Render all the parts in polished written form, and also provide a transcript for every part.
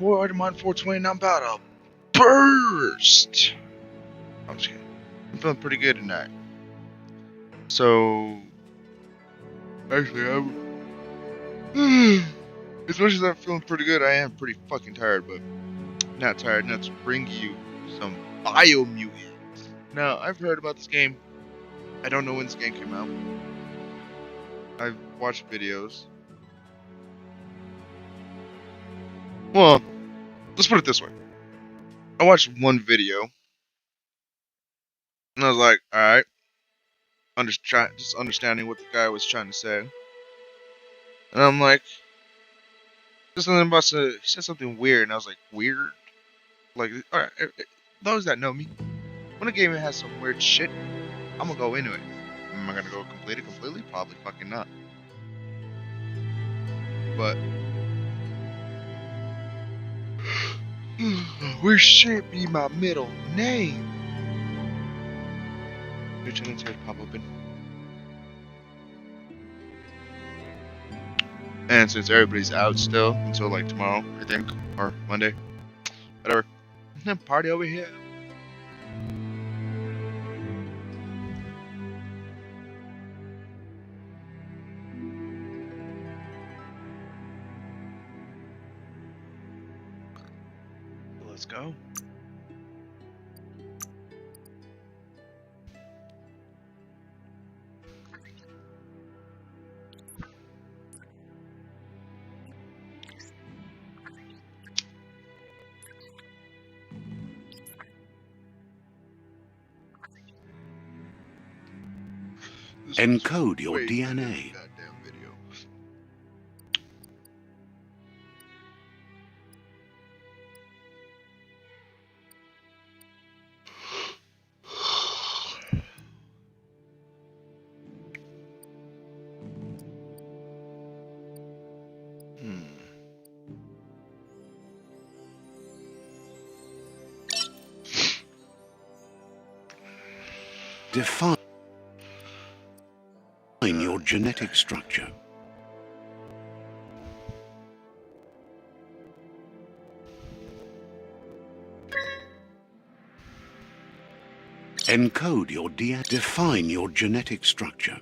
Boy, I'm on 420 and I'm about to burst. I'm just kidding. I'm feeling pretty good tonight. So, actually, as much as I'm feeling pretty good, I am pretty fucking tired, but not tired enough to bring you some Biomutant. Now, I've heard about this game. I don't know when this game came out. I've watched videos. Well, let's put it this way. I watched one video, and I was like, alright, just understanding what the guy was trying to say. And I'm like, just something about he said something weird, and I was like, weird? Like, alright, those that know me, when a game has some weird shit, I'm gonna go into it. Am I gonna go complete it completely? Probably fucking not. But where should be my middle name? Your channel says pop open. And since everybody's out still until like tomorrow, I think, or Monday, whatever, party over here. Let's go. Encode your DNA. Goddamn video. Define your genetic structure. Encode your DNA. Define your genetic structure.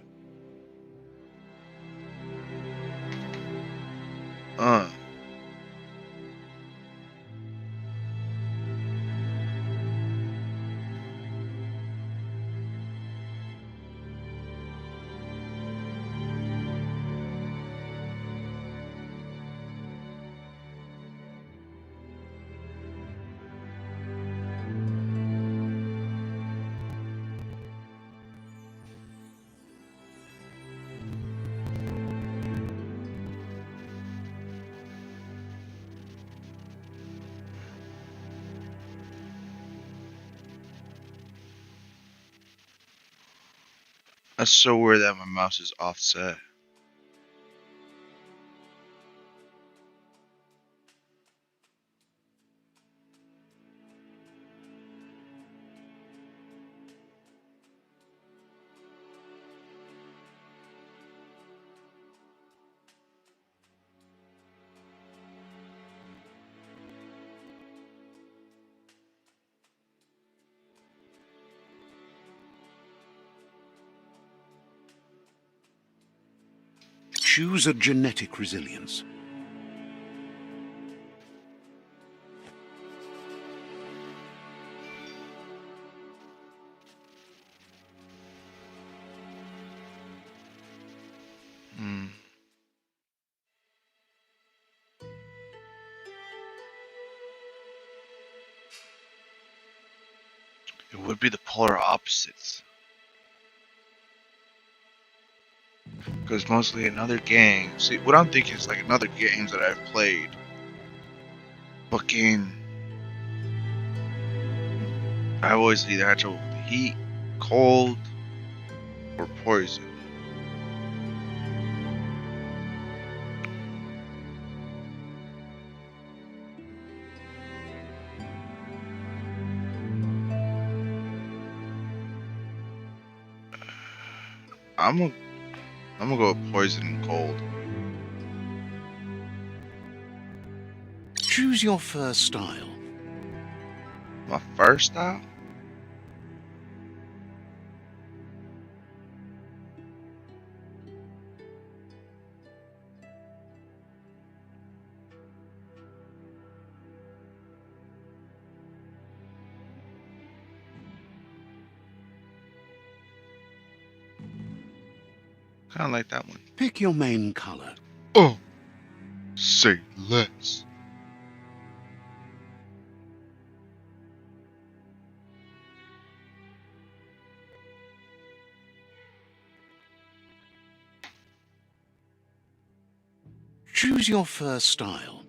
That's so weird that my mouse is offset. Choose a genetic resilience. It would be the polar opposites. Because mostly in other games, see, what I'm thinking is like in other games that I've played, fucking, I always either had trouble with the heat, cold, or poison. I'm gonna go with poison and cold. Choose your fur style. My first style? Kind of like that one. Pick your main color. Oh, say less. Choose your fur style.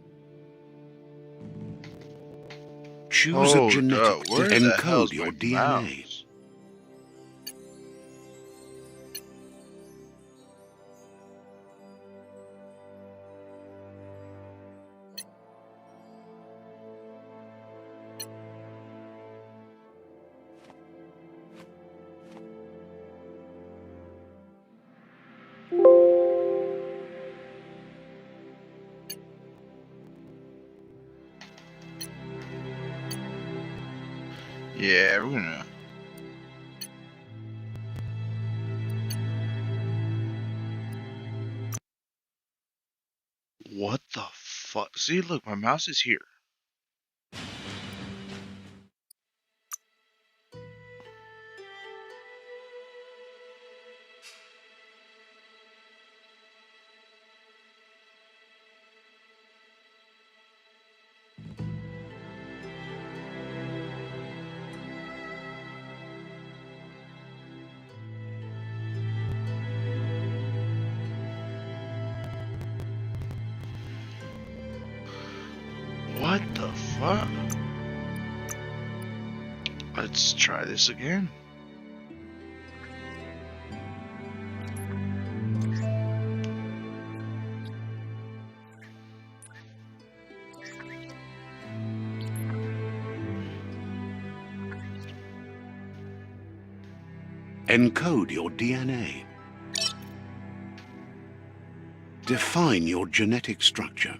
Choose a genetic where the encode hell's your my DNA. mouse? Yeah, we're gonna. What the fuck? See, look, my mouse is here. What the fuck? Let's try this again. Encode your DNA. Define your genetic structure.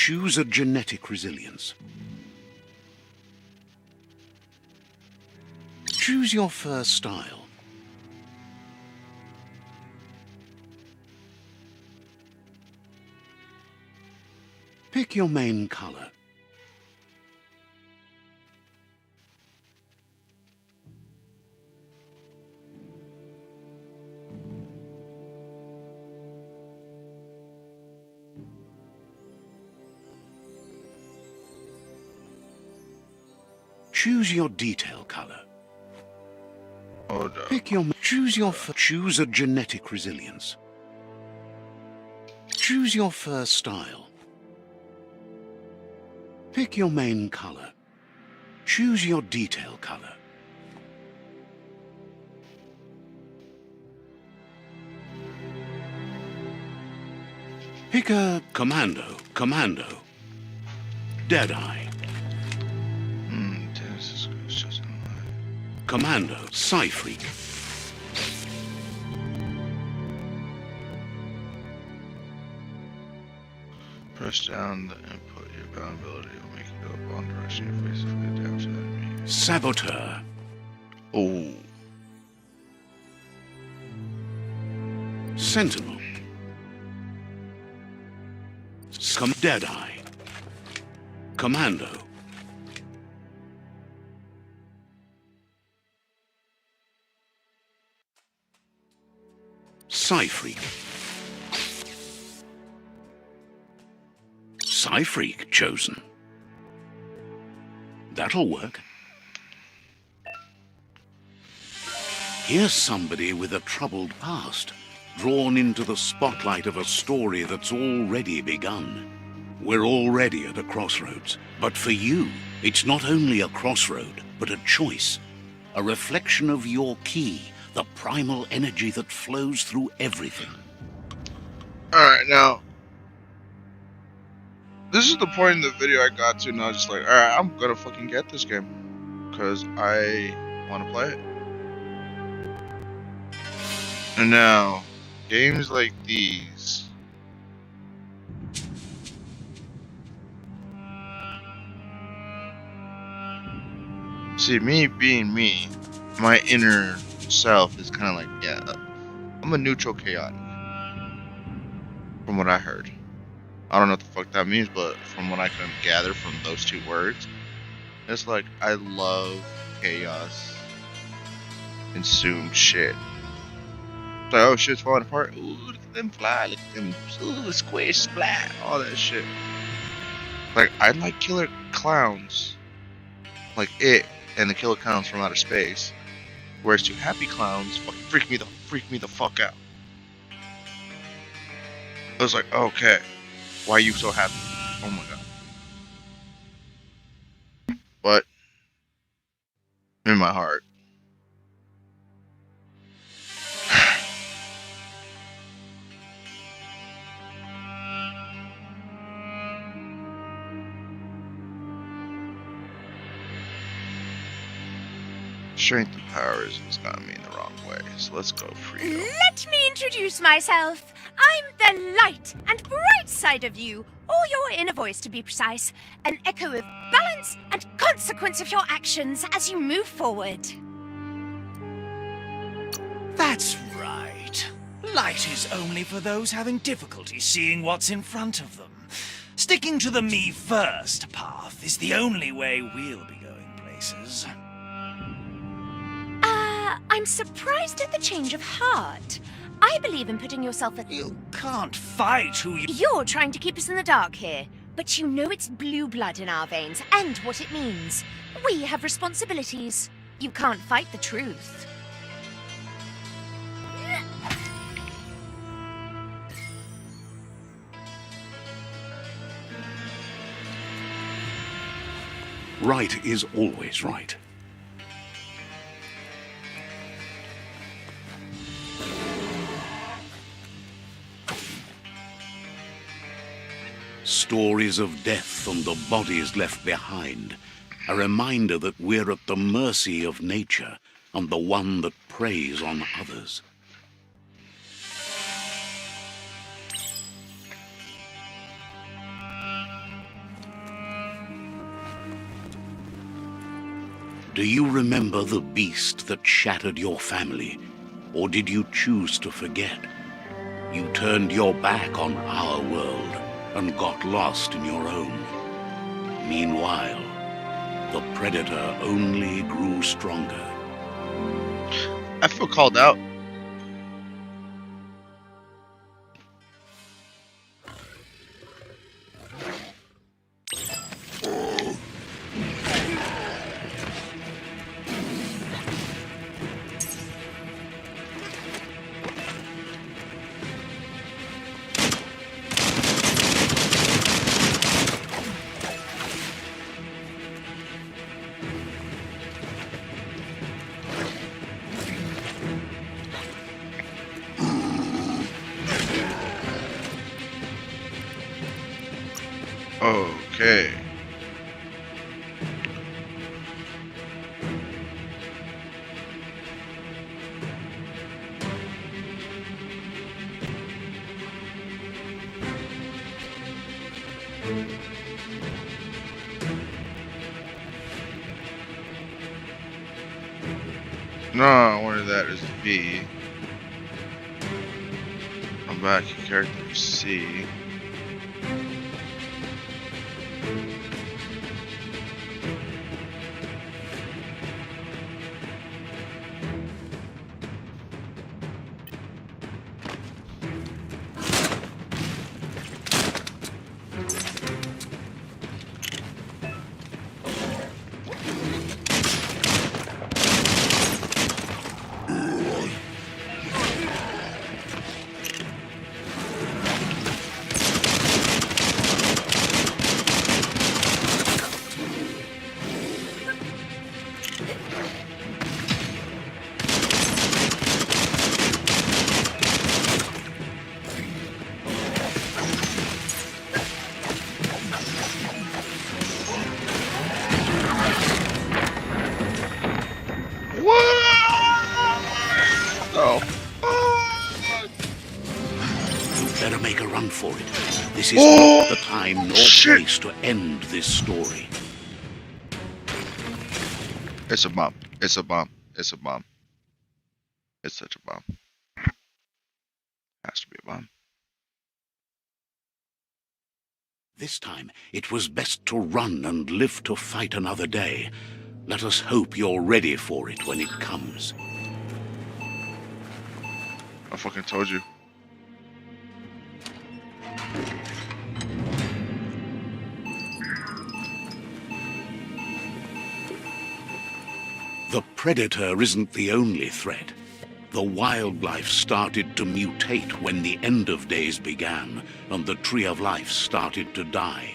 Choose a genetic resilience. Choose your fur style. Pick your main color. Choose your detail color. Pick your choose a genetic resilience. Choose your fur style. Pick your main color. Choose your detail color. Pick a commando. Deadeye. Commando, Psyfreak. Press down the input. Your bound ability will make you go up on direction your face if you get damage to the enemy. Saboteur. Oh. Sentinel. Deadeye. Commando. Psyfreak. Psyfreak chosen. That'll work. Here's somebody with a troubled past, drawn into the spotlight of a story that's already begun. We're already at a crossroads, but for you, it's not only a crossroad, but a choice. A reflection of your key, the primal energy that flows through everything. Alright, now. This is the point in the video I got to, and I was just like, alright, I'm gonna fucking get this game. Because I want to play it. And now, games like these. See, me being me, my inner self is kind of like, yeah, I'm a neutral chaotic. From what I heard. I don't know what the fuck that means, but from what I can gather from those two words, it's like, I love chaos. Consume shit. It's like, oh, shit's falling apart. Ooh, look at them fly. Look at them. Ooh, squish, splat. All that shit. Like, I like killer clowns. Like it and the killer clowns from outer space. Whereas to happy clowns, fucking freak me the fuck out. I was like, okay, why are you so happy? Oh my god. But in my heart, strength and powers has gotten me in the wrong way. So let's go freedom. Let me introduce myself. I'm the light and bright side of you, or your inner voice to be precise. An echo of balance and consequence of your actions as you move forward. That's right. Light is only for those having difficulty seeing what's in front of them. Sticking to the me first path is the only way we'll be going places. I'm surprised at the change of heart. I believe in putting yourself at... You can't fight who you... You're trying to keep us in the dark here, but you know it's blue blood in our veins and what it means. We have responsibilities. You can't fight the truth. Right is always right. Stories of death and the bodies left behind. A reminder that we're at the mercy of nature and the one that preys on others. Do you remember the beast that shattered your family? Or did you choose to forget? You turned your back on our world and got lost in your own. Meanwhile, the predator only grew stronger. I feel called out. Okay. No, I wanted that as B. I'm back to character C. for it. This is not the time nor shit. place to end this story. It's a bomb. It's a bomb. It's a bomb. It's such a bomb. Has to be a bomb. This time, it was best to run and live to fight another day. Let us hope you're ready for it when it comes. I fucking told you. The predator isn't the only threat. The wildlife started to mutate when the end of days began, and the tree of life started to die.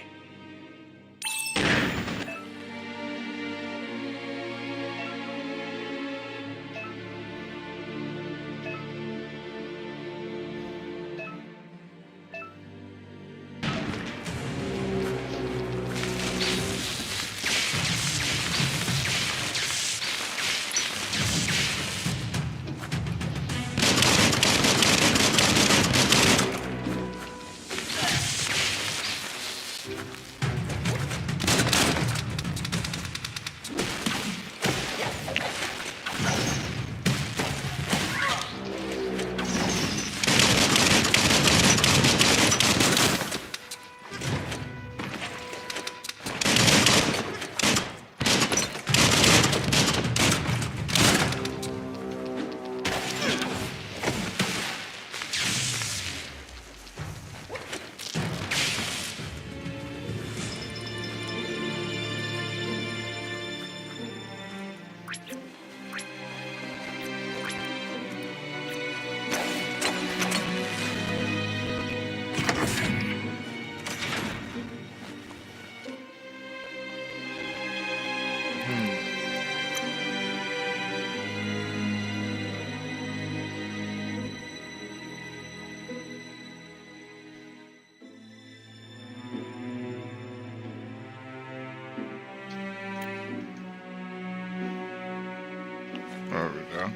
There we go.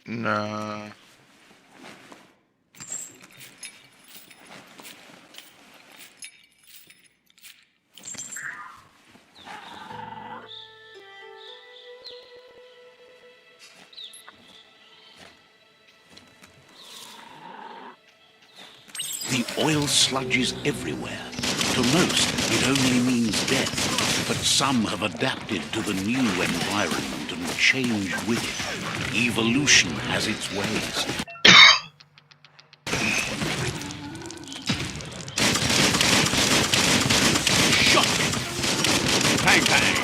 Nah. The oil sludge is everywhere. To most, it only means death, but some have adapted to the new environment and changed with it. Evolution has its ways. Shot! Bang, bang!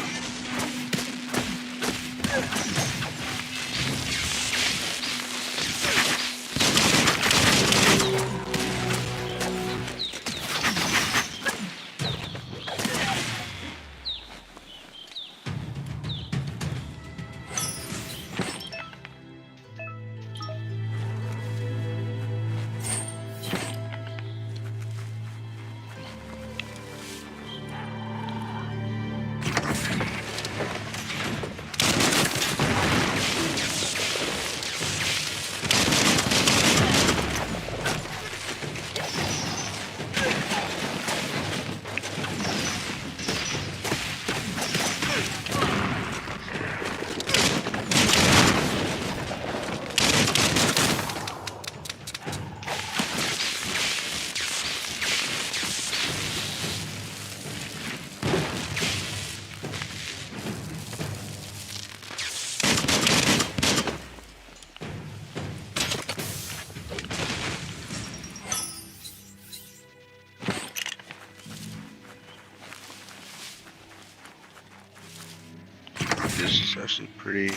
It's actually pretty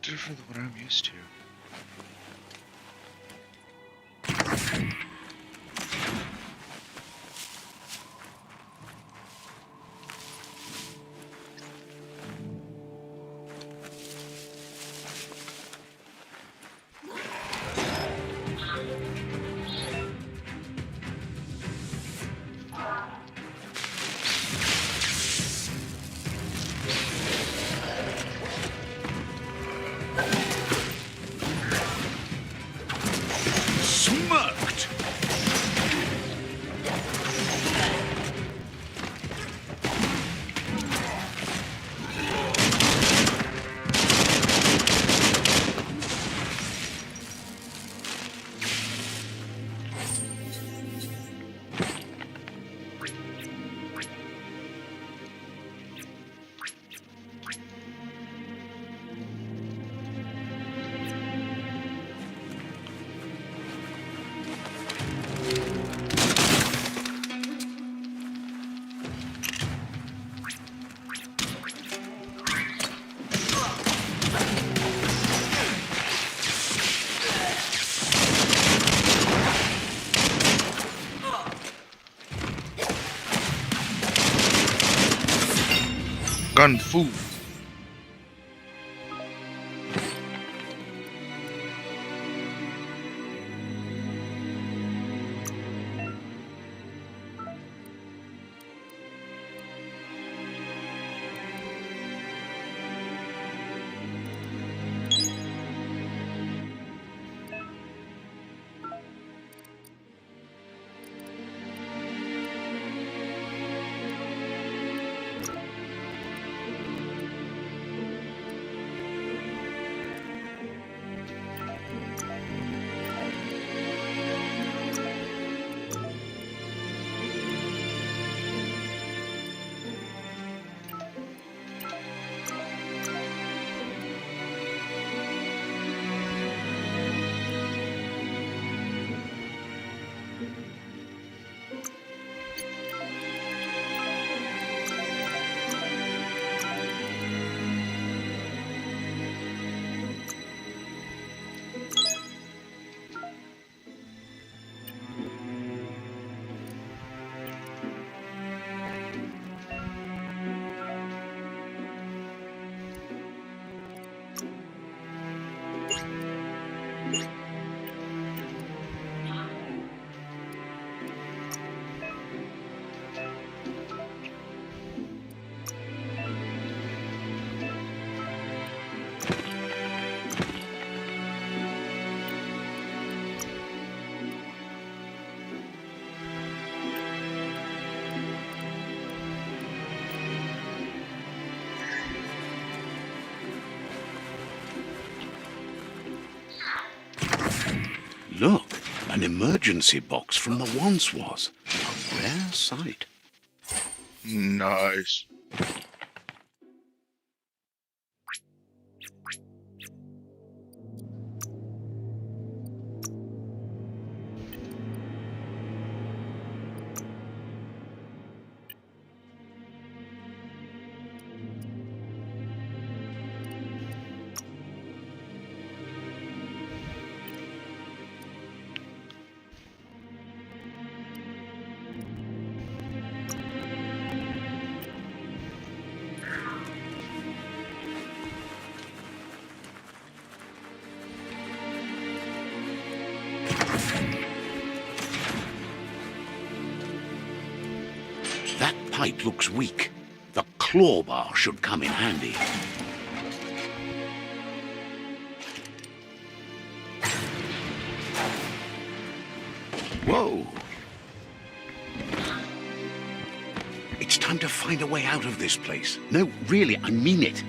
different than what I'm used to. Smoked! Gun fu. Look, an emergency box from the once was. A rare sight. Nice. That pipe looks weak. The claw bar should come in handy. Whoa! It's time to find a way out of this place. No, really, I mean it.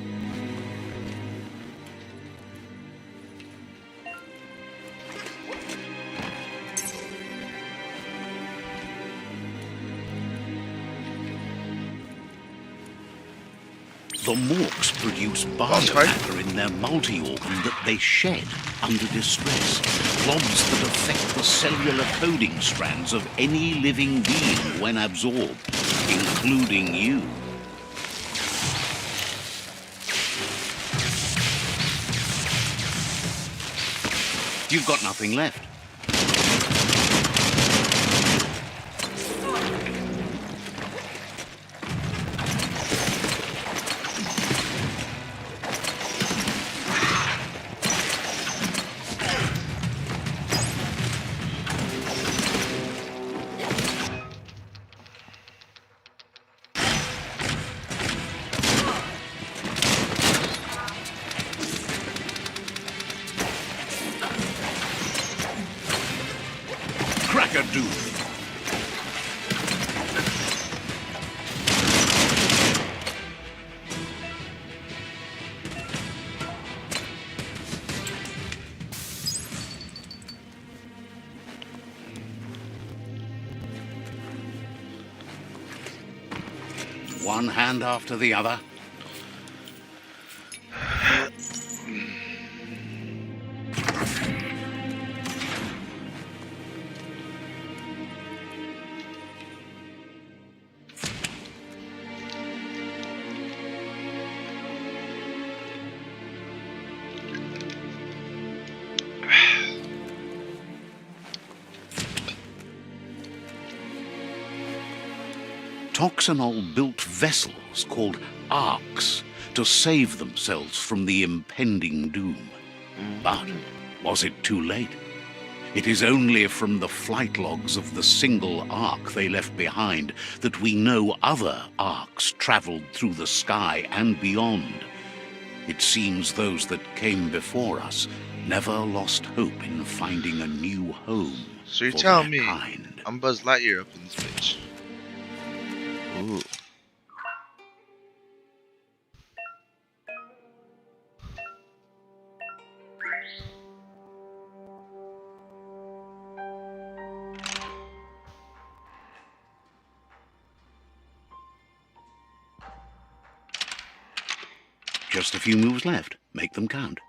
The Morks produce biomatter in their multi-organ that they shed under distress. Blobs that affect the cellular coding strands of any living being when absorbed, including you. You've got nothing left. Cracker-doo. One hand after the other. Toxanol built vessels called arks to save themselves from the impending doom. But was it too late? It is only from the flight logs of the single ark they left behind that we know other arks traveled through the sky and beyond. It seems those that came before us never lost hope in finding a new home. So you're for telling their me kind. I'm Buzz Lightyear up in this bitch. Ooh. Just a few moves left. Make them count.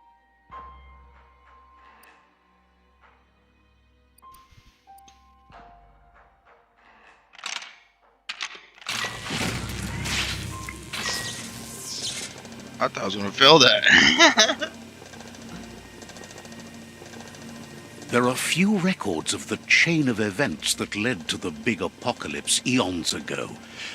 I thought I was gonna fail that. There are few records of the chain of events that led to the big apocalypse eons ago,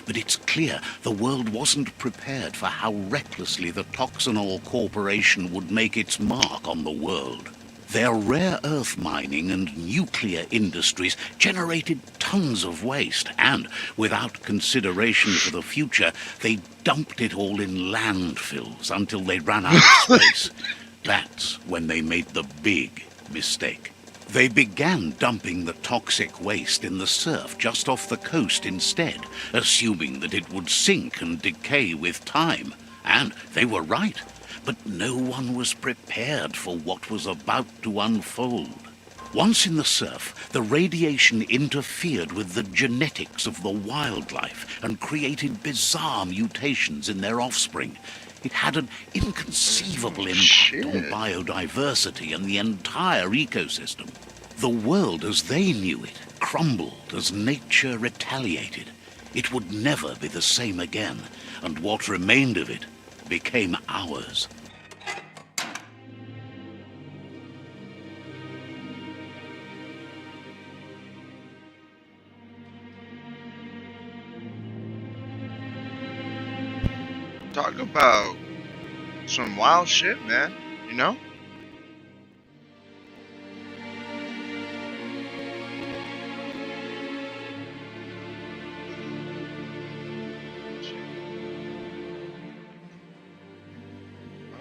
but it's clear the world wasn't prepared for how recklessly the Toxanol Corporation would make its mark on the world. Their rare earth mining and nuclear industries generated tons of waste, and, without consideration for the future, they dumped it all in landfills until they ran out of space. That's when they made the big mistake. They began dumping the toxic waste in the surf just off the coast instead, assuming that it would sink and decay with time. And they were right. But no one was prepared for what was about to unfold. Once in the surf, the radiation interfered with the genetics of the wildlife and created bizarre mutations in their offspring. It had an inconceivable impact on biodiversity and the entire ecosystem. The world as they knew it crumbled as nature retaliated. It would never be the same again, and what remained of it became ours. Talk about some wild shit, man. You know?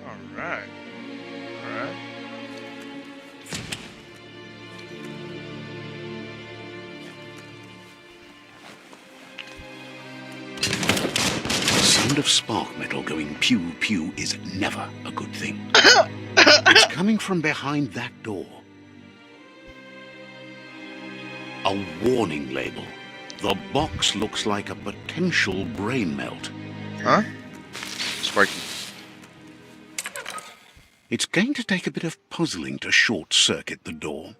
Alright. Alright. The sound of spark metal going pew pew is never a good thing. It's coming from behind that door. A warning label. The box looks like a potential brain melt. Huh? Sparky. It's going to take a bit of puzzling to short-circuit the door.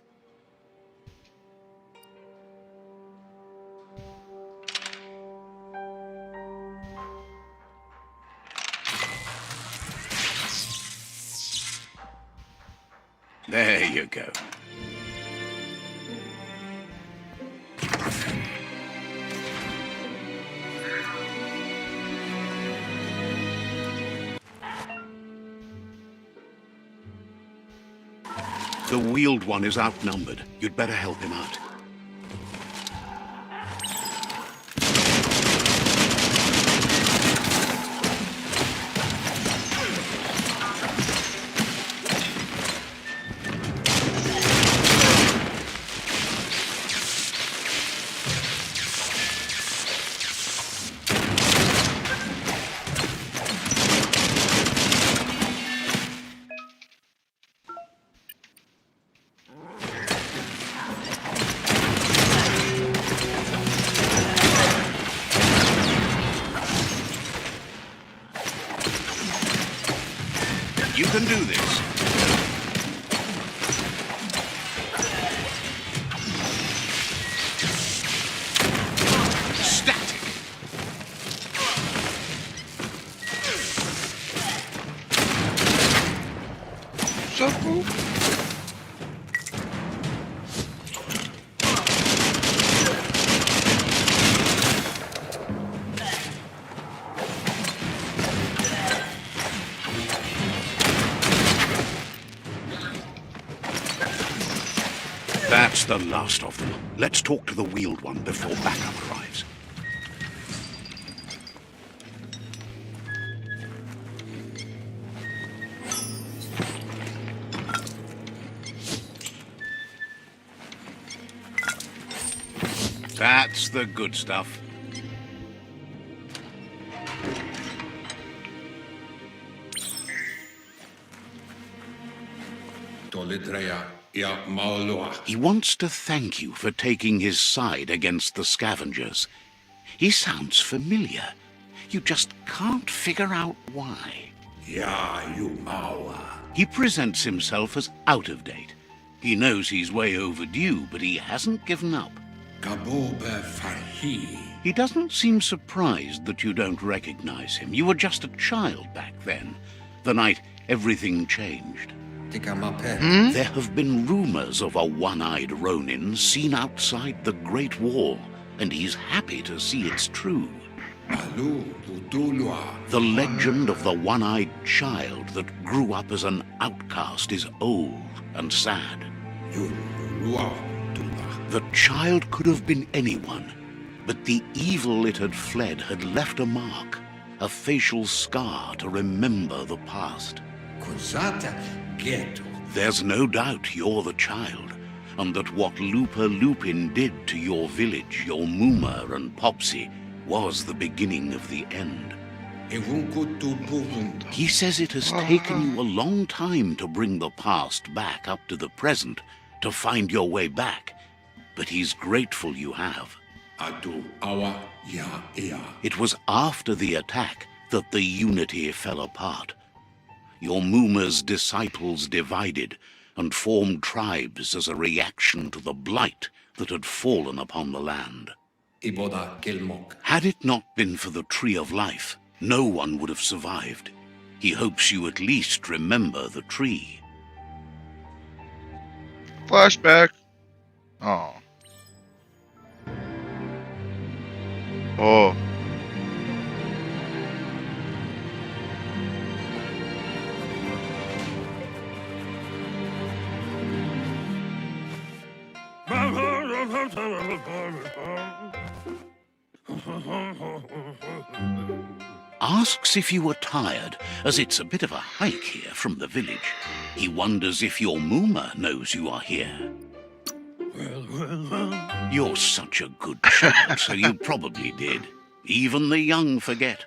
There you go. The wheeled one is outnumbered. You'd better help him out. You can do this. Static. Shuffle. That's the last of them. Let's talk to the wheeled one before backup arrives. That's the good stuff. He wants to thank you for taking his side against the scavengers. He sounds familiar. You just can't figure out why. He presents himself as out of date. He knows he's way overdue, but he hasn't given up. He doesn't seem surprised that you don't recognize him. You were just a child back then, the night everything changed. There have been rumors of a one-eyed Ronin seen outside the Great Wall, and he's happy to see it's true. The legend of the one-eyed child that grew up as an outcast is old and sad. The child could have been anyone, but the evil it had fled had left a mark, a facial scar to remember the past. There's no doubt you're the child, and that what Looper Lupin did to your village, your Muma and Popsy, was the beginning of the end. He says it has taken you a long time to bring the past back up to the present, to find your way back, but he's grateful you have. It was after the attack that the unity fell apart. Your Muma's disciples divided and formed tribes as a reaction to the blight that had fallen upon the land. Had it not been for the Tree of Life, no one would have survived. He hopes you at least remember the tree. Flashback. Oh. Oh. Asks if you were tired, as it's a bit of a hike here from the village. He wonders if your Muma knows you are here. You're such a good child, so you probably did. Even the young forget.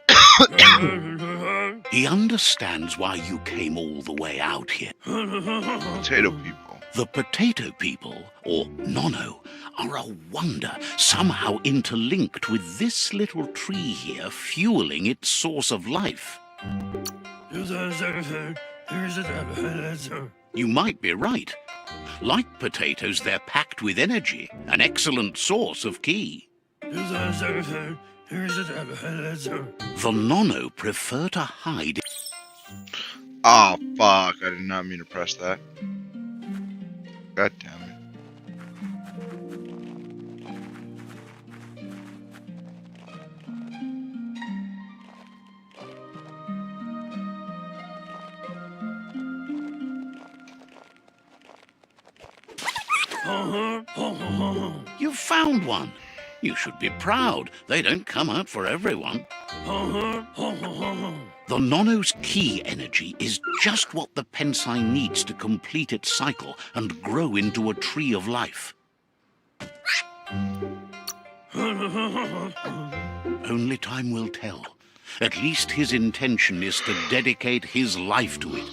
He understands why you came all the way out here. Potato people. The potato people, or Nono, are a wonder, somehow interlinked with this little tree here fueling its source of life. You might be right. Like potatoes, they're packed with energy, an excellent source of ki. The Nono prefer to hide. Oh, fuck. I did not mean to press that. God damn it. You've found one. You should be proud. They don't come out for everyone. The Nono's key energy is just what the Pensai needs to complete its cycle and grow into a tree of life. Only time will tell. At least his intention is to dedicate his life to it.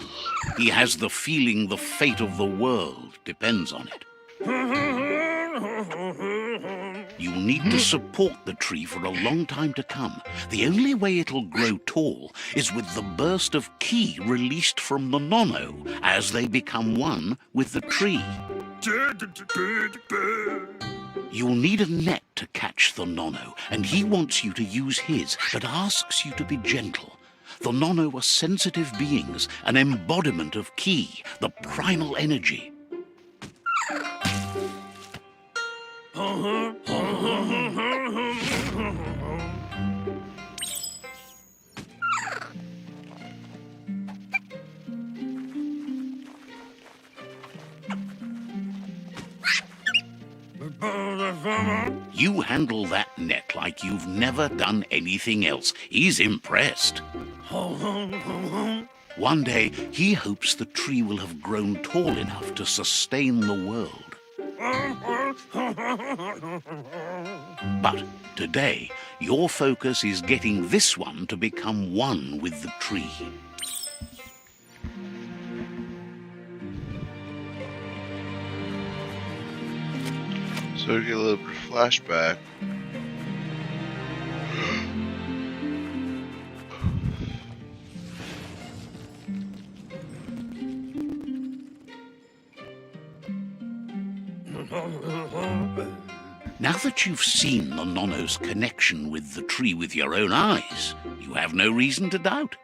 He has the feeling the fate of the world depends on it. You need to support the tree for a long time to come. The only way it'll grow tall is with the burst of ki released from the Nono as they become one with the tree. You'll need a net to catch the Nono, and he wants you to use his, but asks you to be gentle. The Nono are sensitive beings, an embodiment of ki, the primal energy. You handle that net like you've never done anything else. He's impressed. One day, he hopes the tree will have grown tall enough to sustain the world. But today, your focus is getting this one to become one with the tree. So we get a little bit of flashback. Now that you've seen the Nono's connection with the tree with your own eyes, you have no reason to doubt.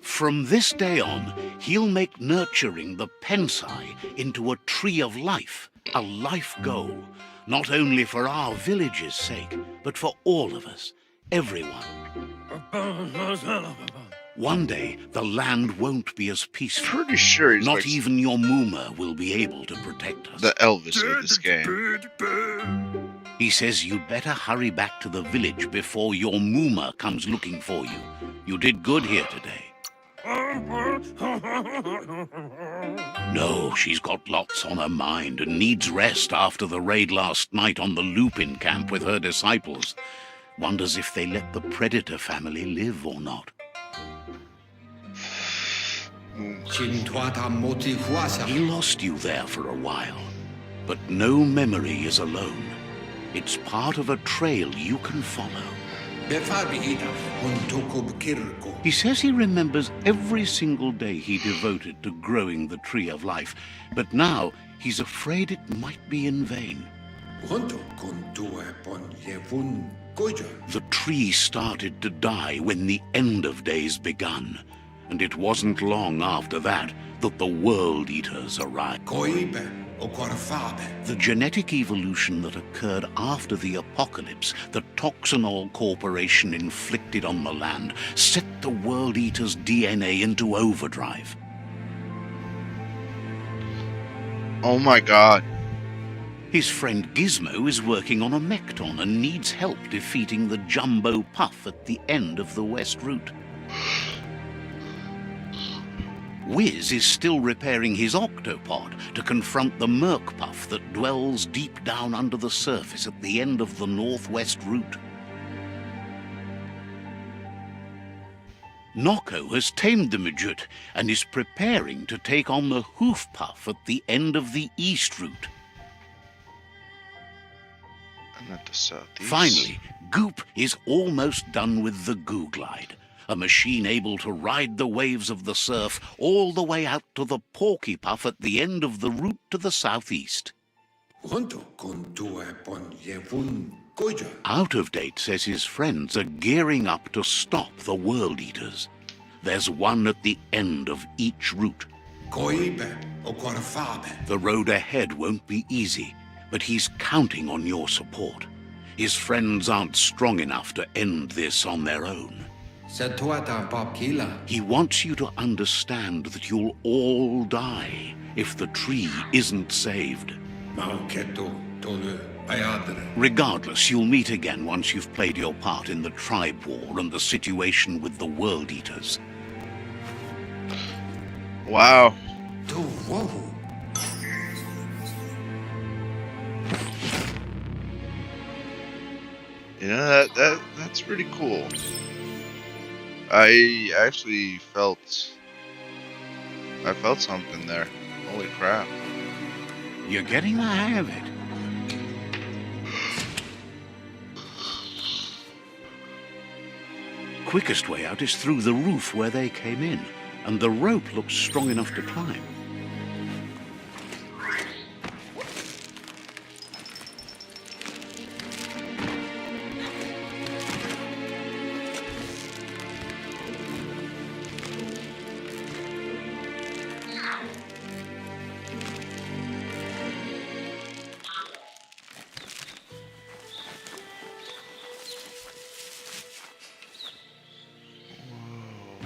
From this day on, he'll make nurturing the Pensai into a tree of life, a life goal, not only for our village's sake, but for all of us, everyone. One day, the land won't be as peaceful. Pretty sure he's Not like even your Moomer will be able to protect us. the Elvis of this game. He says you'd better hurry back to the village before your Moomer comes looking for you. You did good here today. No, she's got lots on her mind and needs rest after the raid last night on the Lupin camp with her disciples. Wonders if they let the Predator family live or not. He lost you there for a while, but no memory is alone. It's part of a trail you can follow. He says he remembers every single day he devoted to growing the tree of life, but now he's afraid it might be in vain. The tree started to die when the end of days begun, and it wasn't long after that that the World Eaters arrived. The genetic evolution that occurred after the apocalypse the Toxanol Corporation inflicted on the land set the World Eaters' DNA into overdrive. Oh my god. His friend Gizmo is working on a Mekton and needs help defeating the Jumbo Puff at the end of the West Route. Wiz is still repairing his octopod to confront the Merc Puff that dwells deep down under the surface at the end of the Northwest Route. Noko has tamed the Midget and is preparing to take on the Hoof Puff at the end of the East Route. And at the southeast. Finally, Goop is almost done with the Goo Glide, a machine able to ride the waves of the surf all the way out to the Porky Puff at the end of the route to the southeast. Out of Date says his friends are gearing up to stop the World Eaters. There's one at the end of each route. The road ahead won't be easy, but he's counting on your support. His friends aren't strong enough to end this on their own. He wants you to understand that you'll all die if the tree isn't saved. Regardless, you'll meet again once you've played your part in the tribe war and the situation with the World Eaters. Wow. You know, that's pretty cool. I actually felt something there. Holy crap. You're getting the hang of it. Quickest way out is through the roof where they came in, and the rope looks strong enough to climb.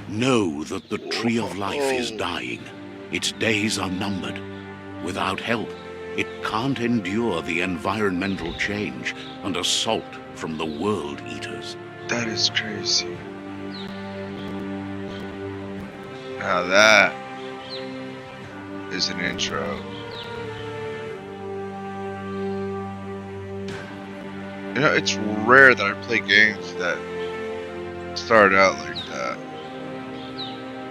Know that the Tree of Life is dying. Its days are numbered. Without help, it can't endure the environmental change and assault from the World Eaters. That is crazy. Now that is an intro. You know, it's rare that I play games that start out like that.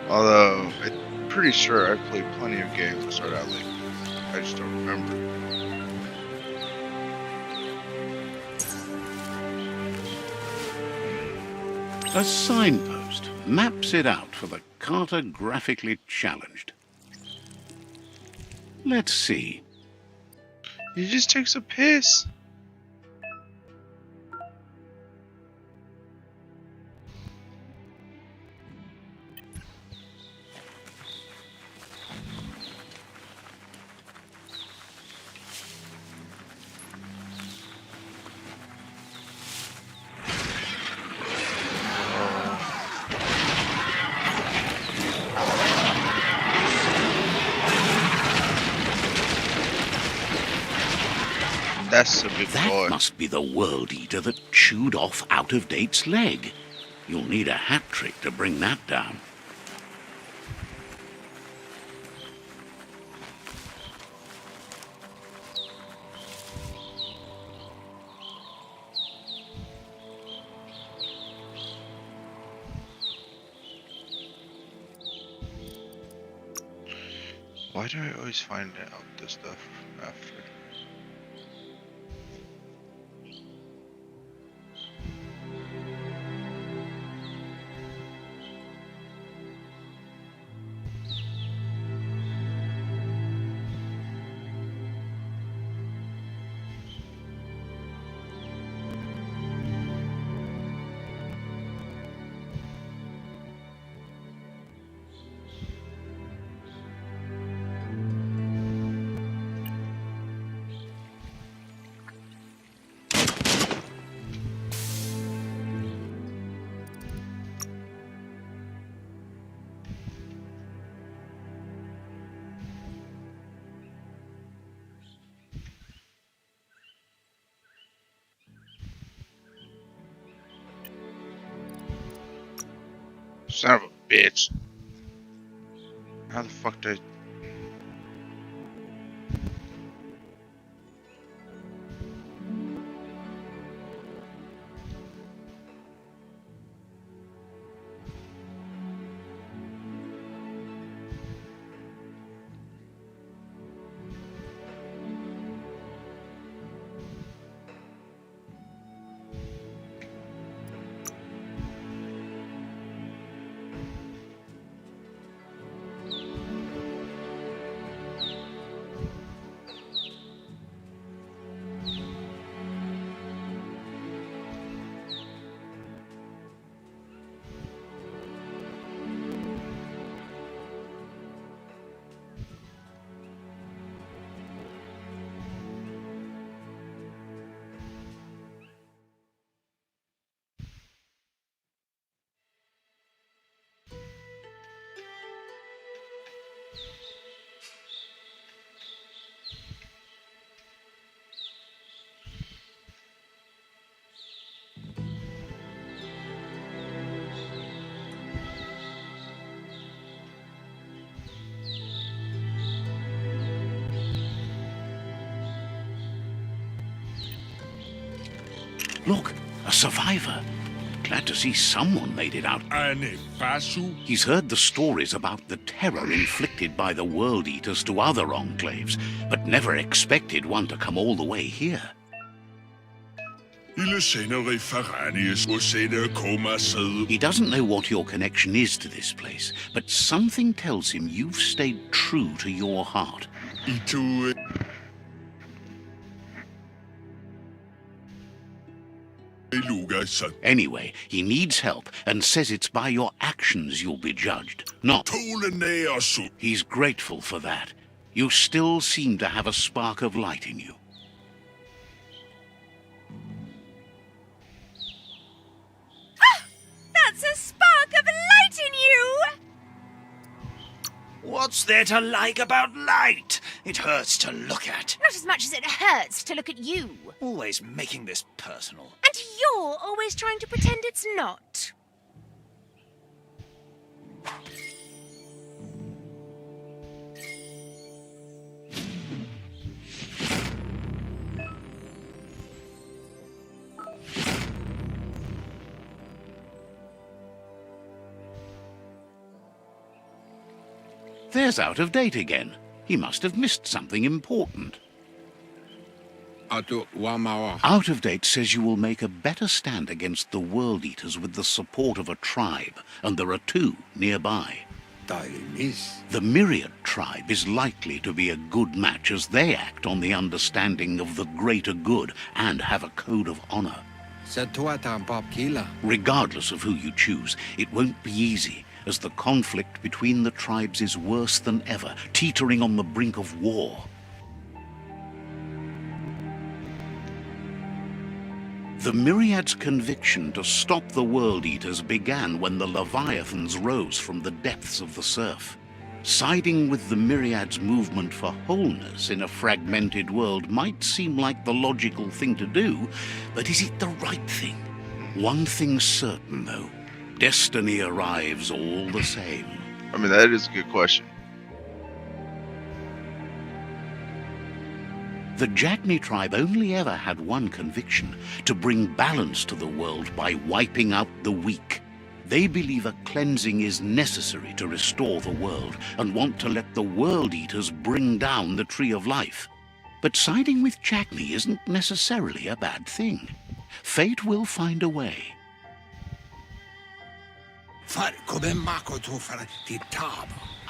Although, I'm pretty sure I've played plenty of games that start out like this. I just don't remember. A signpost maps it out for the cartographically challenged. Let's see. He just takes a piss. That's a big That boy. must be the World Eater that chewed off Out-of-Date's leg. You'll need a hat trick to bring that down. Why do I always find out this stuff after? Son of a bitch. How the fuck did I... Look, a survivor. Glad to see someone made it out. He's heard the stories about the terror inflicted by the World Eaters to other enclaves, but never expected one to come all the way here. He doesn't know what your connection is to this place, but something tells him you've stayed true to your heart. Anyway, he needs help and says it's by your actions you'll be judged, not... He's grateful for that. You still seem to have a spark of light in you. That's a spark of light in you! What's there to like about light? It hurts to look at. Not as much as it hurts to look at you. Always making this personal. And you're always trying to pretend it's not. There's Out of Date again. He must have missed something important. Out of Date says you will make a better stand against the World Eaters with the support of a tribe, and there are two nearby. The Myriad tribe is likely to be a good match as they act on the understanding of the greater good and have a code of honor. Regardless of who you choose, it won't be easy, as the conflict between the tribes is worse than ever, teetering on the brink of war. The Myriad's conviction to stop the World Eaters began when the Leviathans rose from the depths of the surf. Siding with the Myriad's movement for wholeness in a fragmented world might seem like the logical thing to do, but is it the right thing? One thing's certain, though. Destiny arrives all the same. I mean, that is a good question. The Jagni tribe only ever had one conviction: to bring balance to the world by wiping out the weak. They believe a cleansing is necessary to restore the world and want to let the World Eaters bring down the Tree of Life. But siding with Jagni isn't necessarily a bad thing. Fate will find a way.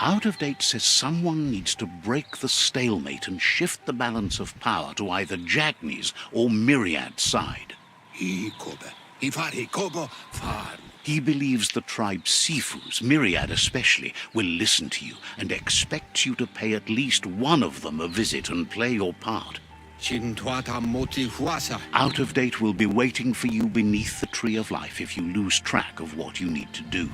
Out of Date says someone needs to break the stalemate and shift the balance of power to either Jagni's or Myriad's side. He believes the tribe Sifus, Myriad especially, will listen to you and expects you to pay at least one of them a visit and play your part. Out of Date will be waiting for you beneath the Tree of Life if you lose track of what you need to do.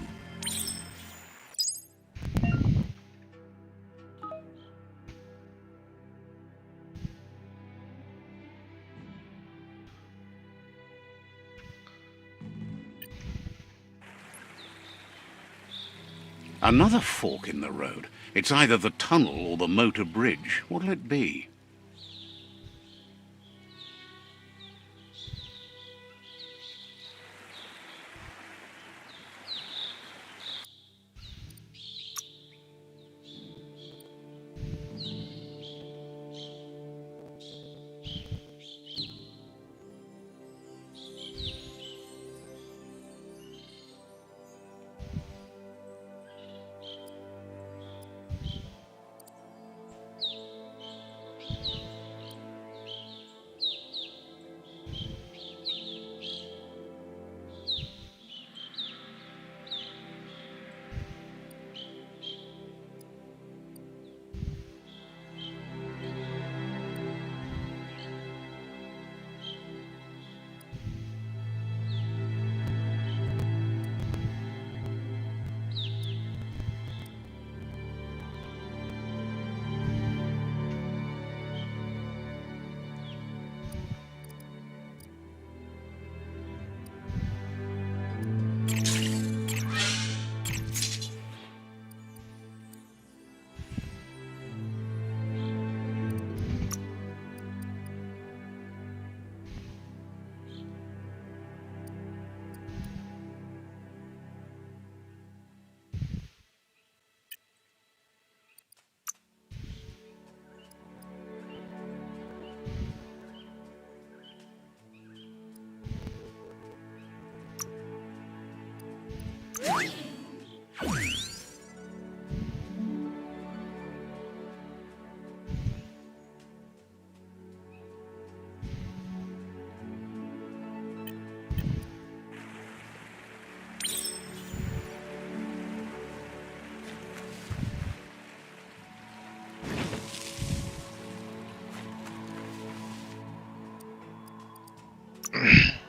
Another fork in the road. It's either the tunnel or the motor bridge. What'll it be?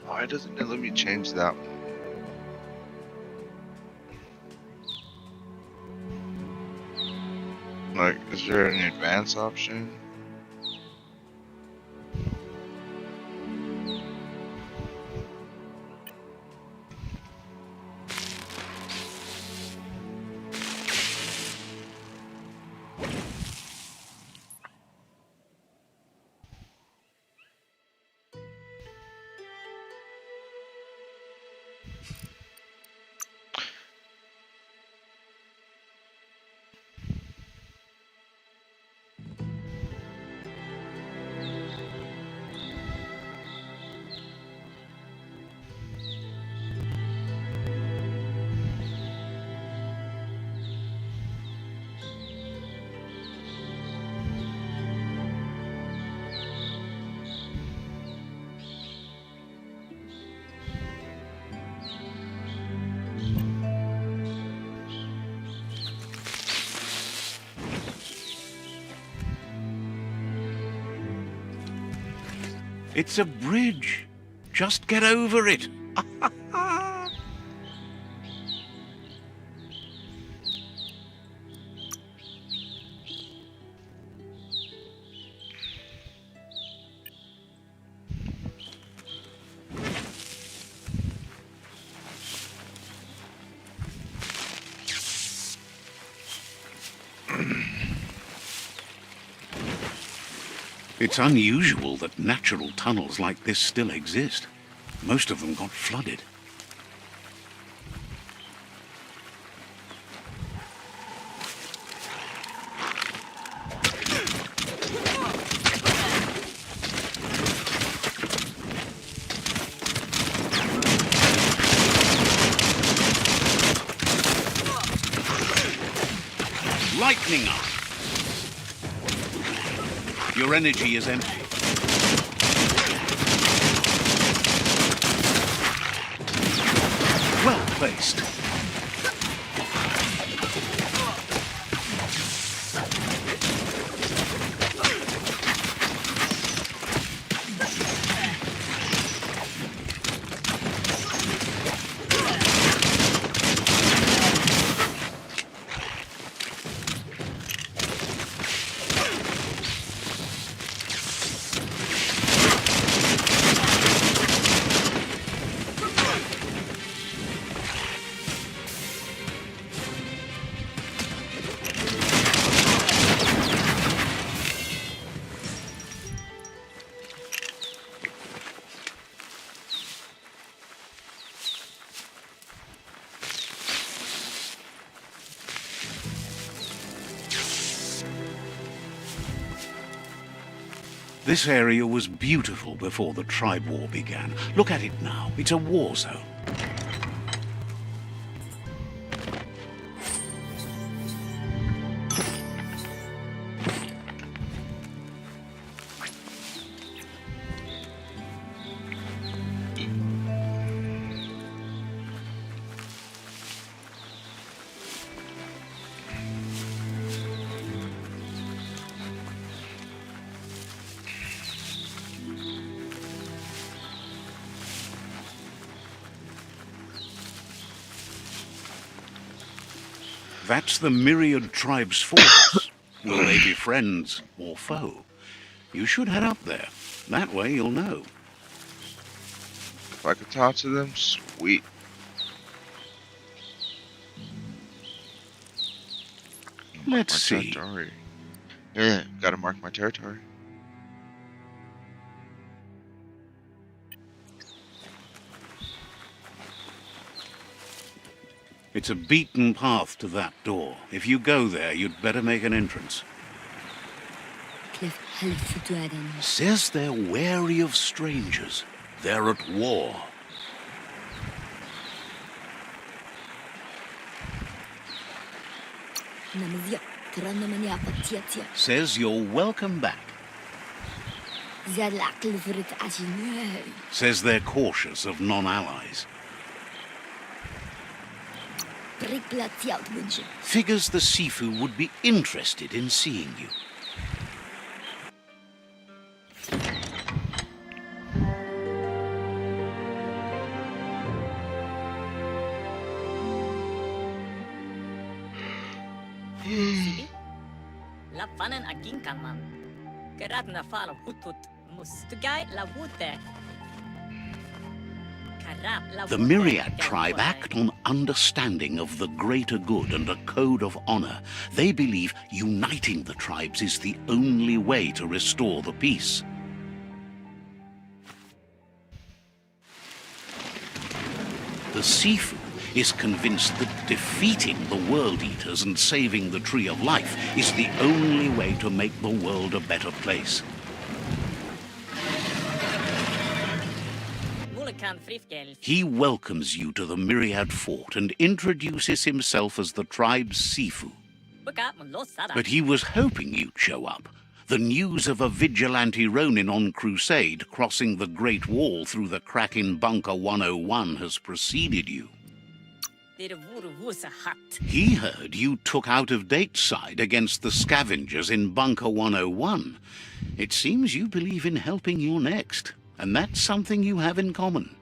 Why doesn't it let me change that one? Like, is there an advanced option? It's a bridge. Just get over it. It's unusual that natural tunnels like this still exist. Most of them got flooded. Lightning up! Your energy is empty. Well placed. This area was beautiful before the tribe war began. Look at it now. It's a war zone. That's the myriad tribe's force. Will they be friends or foe? You should head up there. That way you'll know. If I could talk to them, sweet. Let's see. Territory. Yeah, gotta mark my territory. It's a beaten path to that door. If you go there, you'd better make an entrance. Says they're wary of strangers. They're at war. Says you're welcome back. Says they're cautious of non-allies. Figures the Sifu would be interested in seeing you. Lapanan aging kaman. Kerat na falo putut mustugai la wute. The Myriad tribe act on understanding of the greater good and a code of honor. They believe uniting the tribes is the only way to restore the peace. The Sifu is convinced that defeating the World Eaters and saving the Tree of Life is the only way to make the world a better place. He welcomes you to the Myriad Fort and introduces himself as the tribe's Sifu. But he was hoping you'd show up. The news of a vigilante Ronin on crusade crossing the Great Wall through the crack in Bunker 101 has preceded you. He heard you took out-of-date side against the scavengers in Bunker 101. It seems you believe in helping your next, and that's something you have in common.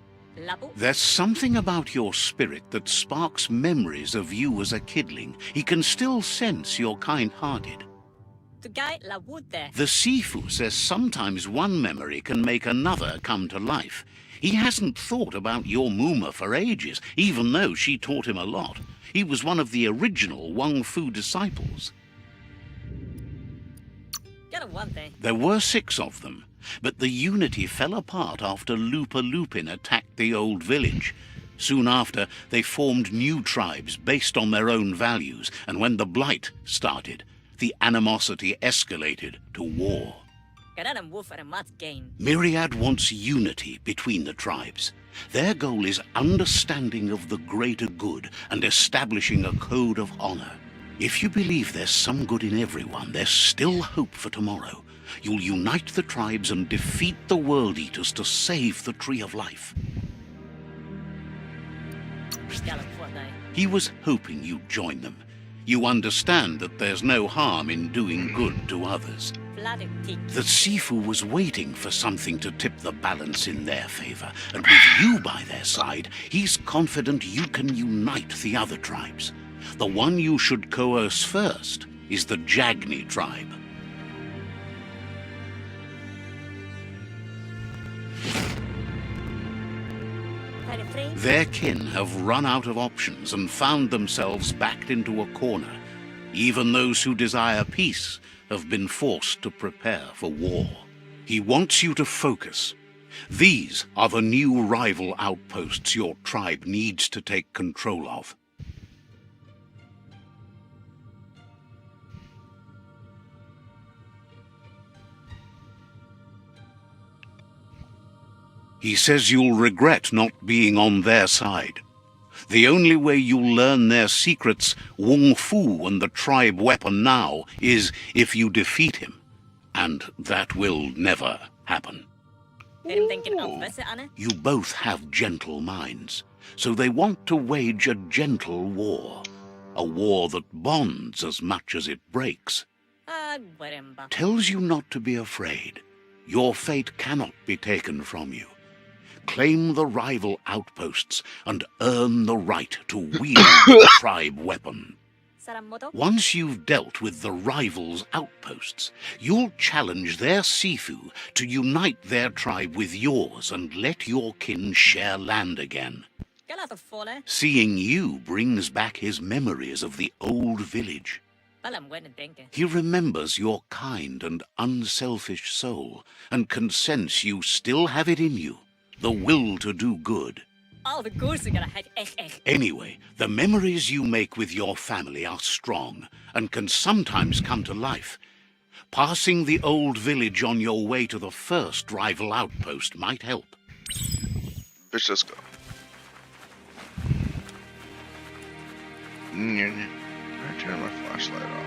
There's something about your spirit that sparks memories of you as a kidling. He can still sense you're kind-hearted. The Sifu says sometimes one memory can make another come to life. He hasn't thought about your Muma for ages, even though she taught him a lot. He was one of the original Wang Fu disciples. There were 6 of them, but the unity fell apart after Lupa Lupin attacked the old village. Soon after, they formed new tribes based on their own values, and when the Blight started, the animosity escalated to war. Myriad wants unity between the tribes. Their goal is understanding of the greater good and establishing a code of honor. If you believe there's some good in everyone, there's still hope for tomorrow. You'll unite the tribes and defeat the World Eaters to save the Tree of Life. He was hoping you'd join them. You understand that there's no harm in doing good to others. The Sifu was waiting for something to tip the balance in their favor, and with you by their side, he's confident you can unite the other tribes. The one you should coerce first is the Jagni tribe. Their kin have run out of options and found themselves backed into a corner. Even those who desire peace have been forced to prepare for war. He wants you to focus. These are the new rival outposts your tribe needs to take control of. He says you'll regret not being on their side. The only way you'll learn their secrets, Wung Fu and the tribe weapon now, is if you defeat him. And that will never happen. You both have gentle minds, so they want to wage a gentle war. A war that bonds as much as it breaks. Tells you not to be afraid. Your fate cannot be taken from you. Claim the rival outposts and earn the right to wield the tribe weapon. Once you've dealt with the rivals' outposts, you'll challenge their Sifu to unite their tribe with yours and let your kin share land again. Seeing you brings back his memories of the old village. He remembers your kind and unselfish soul and can sense you still have it in you. The will to do good. Anyway, the memories you make with your family are strong and can sometimes come to life. Passing the old village on your way to the first rival outpost might help. Bitch, let's go. I turn my flashlight off.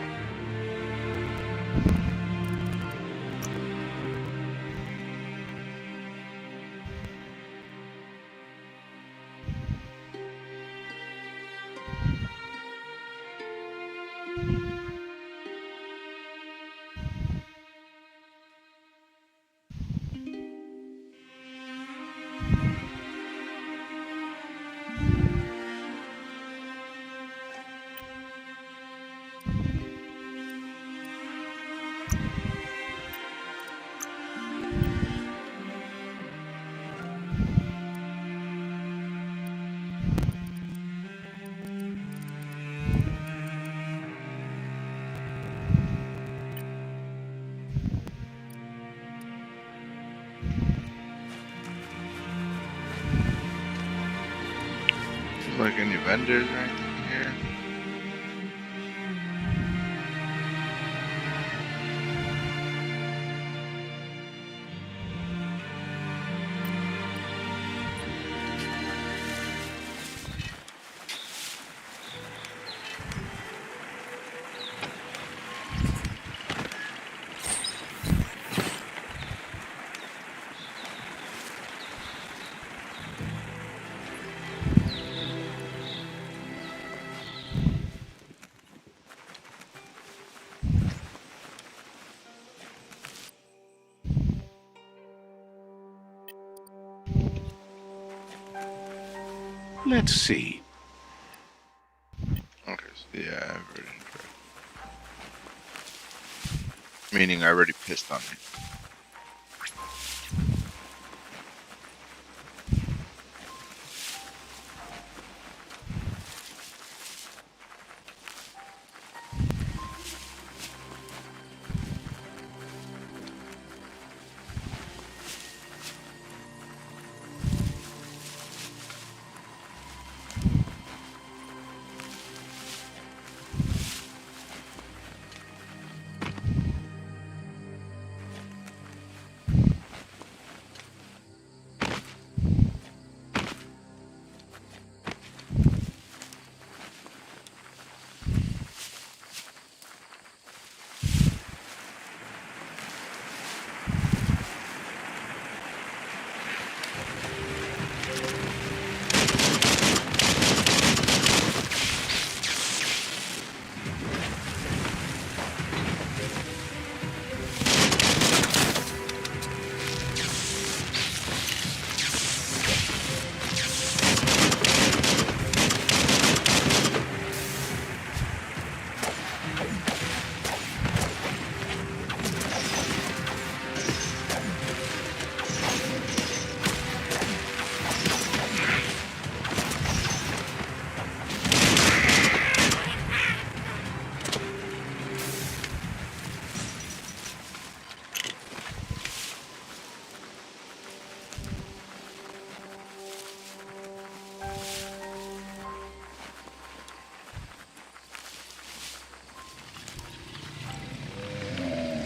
Like any vendors or anything here? Let's see. Okay, so yeah, I've already meaning I already pissed on it.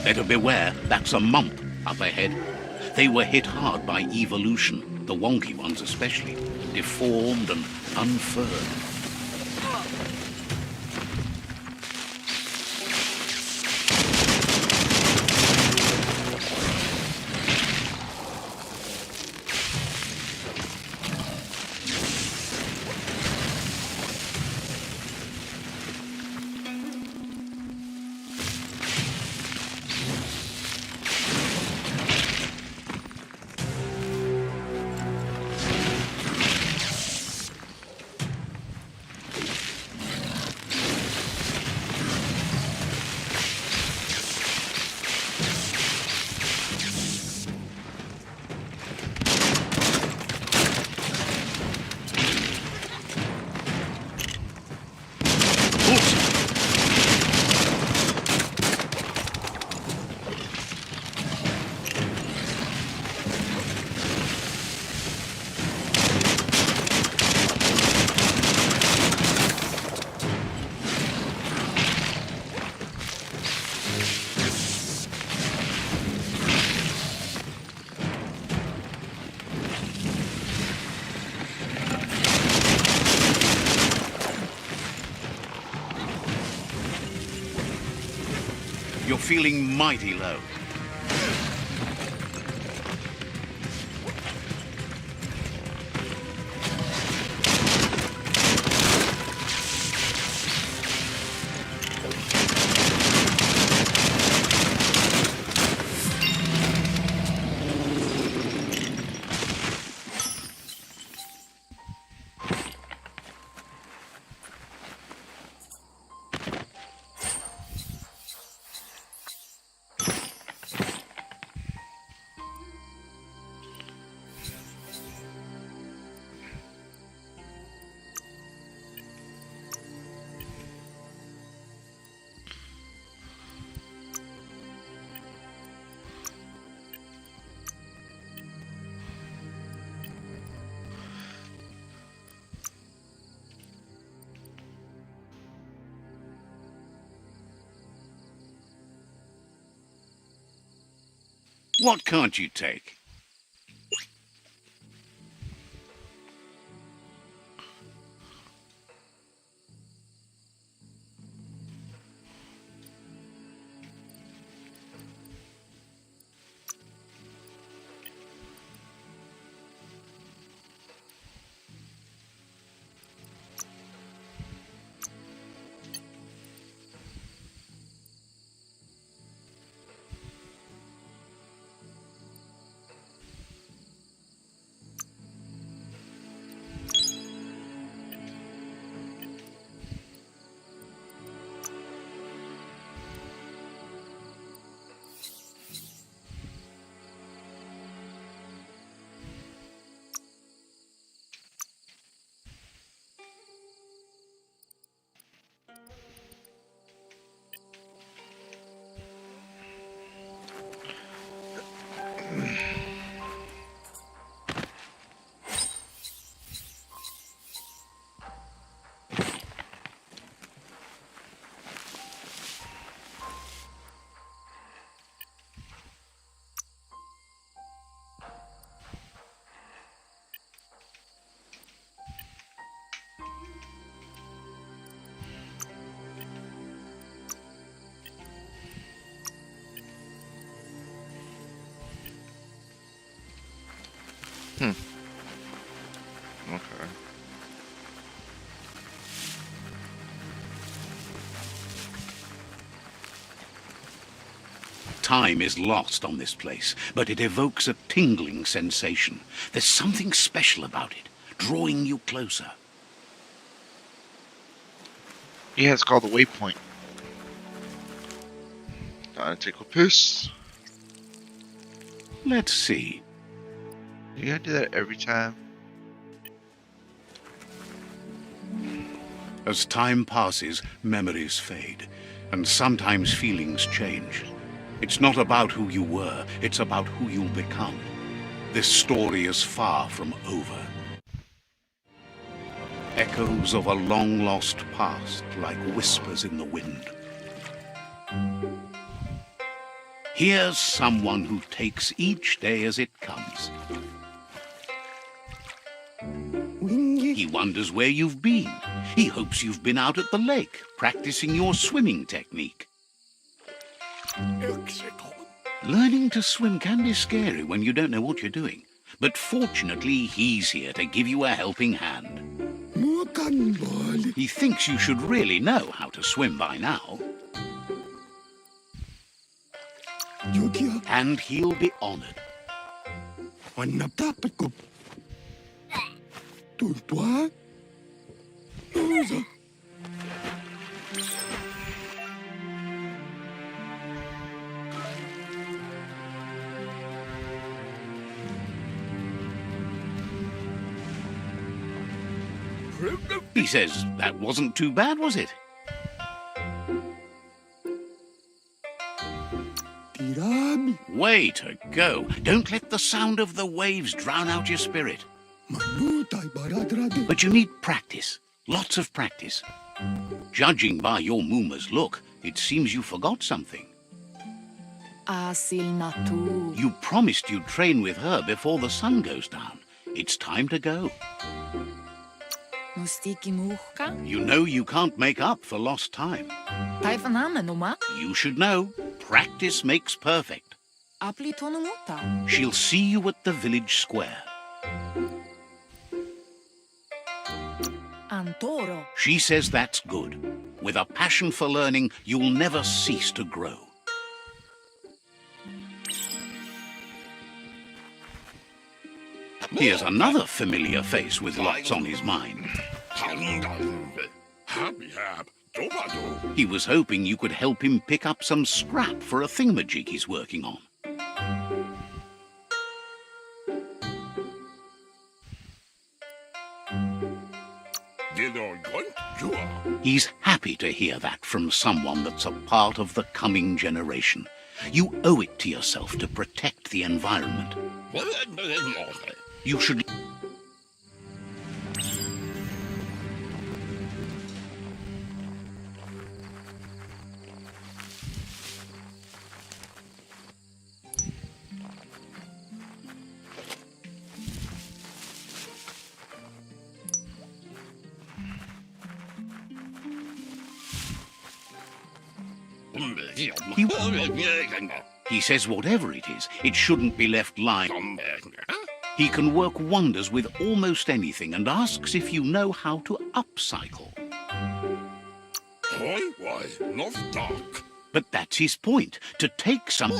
Better beware, that's a mump up ahead. They were hit hard by evolution, the wonky ones especially, deformed and unfurred. You're feeling mighty low. What can't you take? Okay. Time is lost on this place, but it evokes a tingling sensation. There's something special about it, drawing you closer. Yeah, it's called the waypoint. Gotta take a piss. Let's see. You gotta do that every time. As time passes, memories fade, and sometimes feelings change. It's not about who you were, it's about who you'll become. This story is far from over. Echoes of a long-lost past, like whispers in the wind. Here's someone who takes each day as it comes. He wonders where you've been. He hopes you've been out at the lake, practicing your swimming technique. Learning to swim can be scary when you don't know what you're doing. But fortunately, he's here to give you a helping hand. He thinks you should really know how to swim by now. And he'll be honored. He says, that wasn't too bad, was it? Way to go. Don't let the sound of the waves drown out your spirit. But you need practice. Lots of practice. Judging by your Muma's look, it seems you forgot something. You promised you'd train with her before the sun goes down. It's time to go. You know you can't make up for lost time. You should know. Practice makes perfect. She'll see you at the village square. Antoro. She says that's good. With a passion for learning, you'll never cease to grow. Here's another familiar face with lots on his mind. He was hoping you could help him pick up some scrap for a thingamajig he's working on. He's happy to hear that from someone that's a part of the coming generation. You owe it to yourself to protect the environment. You should... He says whatever it is, it shouldn't be left lying. He can work wonders with almost anything and asks if you know how to upcycle. But that's his point, to take some...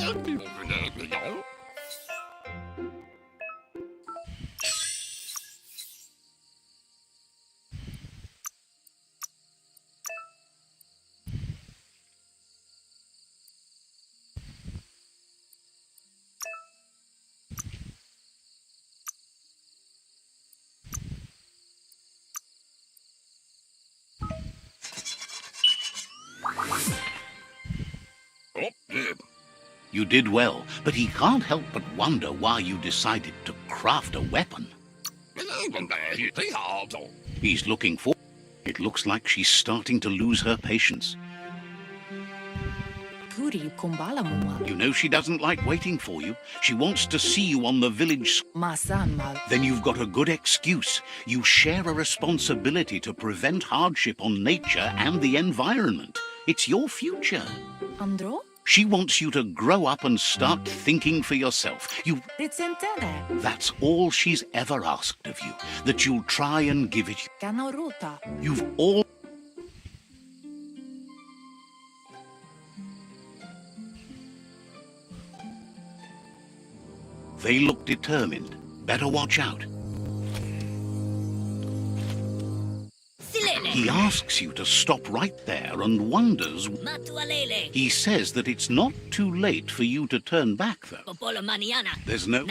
You did well, but he can't help but wonder why you decided to craft a weapon. He's looking for... It looks like she's starting to lose her patience. You know she doesn't like waiting for you. She wants to see you on the village... Then you've got a good excuse. You share a responsibility to prevent hardship on nature and the environment. It's your future. Andro? She wants you to grow up and start thinking for yourself. That's all she's ever asked of you, that you'll try and give it. You've all... They look determined. Better watch out. He asks you to stop right there and wonders... He says that it's not too late for you to turn back, though. There's no...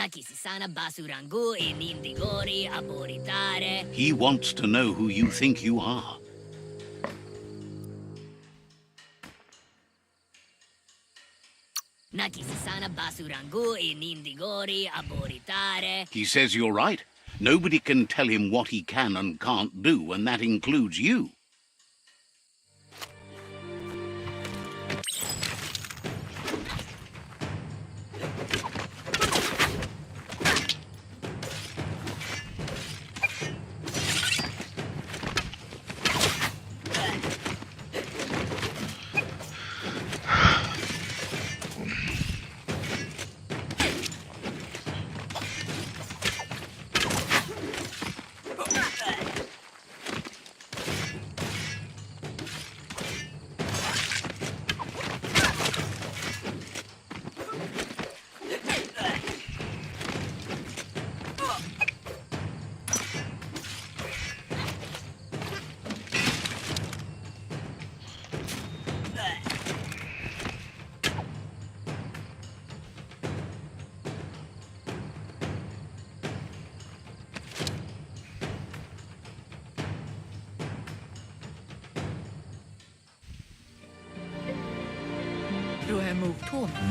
He wants to know who you think you are. He says you're right. Nobody can tell him what he can and can't do, and that includes you.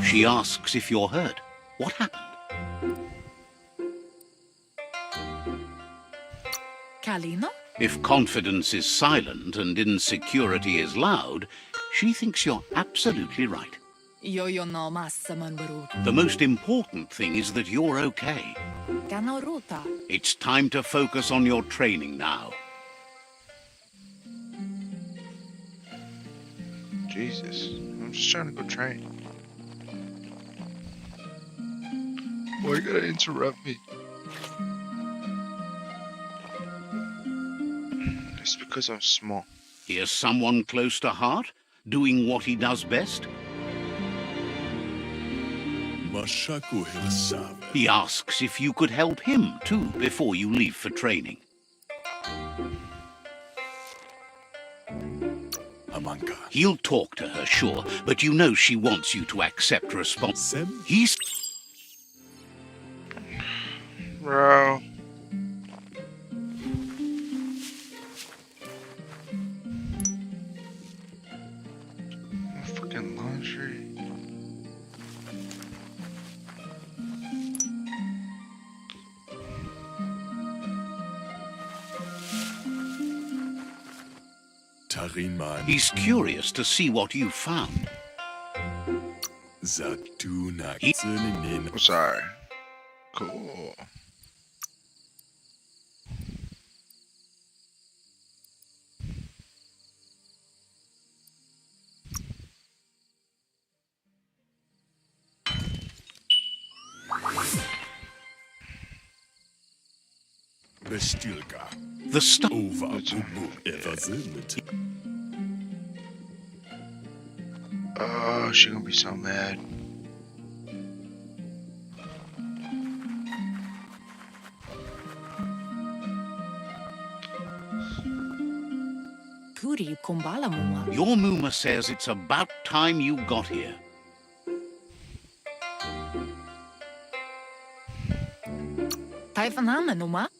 She asks if you're hurt. What happened? Kalina? If confidence is silent and insecurity is loud, she thinks you're absolutely right. The most important thing is that you're okay. It's time to focus on your training now. Jesus, I'm just trying to go train. Why you gotta interrupt me? It's because I'm small. Here's someone close to heart, doing what he does best. He asks if you could help him too before you leave for training. He'll talk to her, sure, but you know she wants you to accept responsibility. He's... Bro. Fucking laundry. He's curious to see what you found. I'm sorry. Cool. The stuff. Oh, she gonna be so mad. Your Muma says it's about time you got here.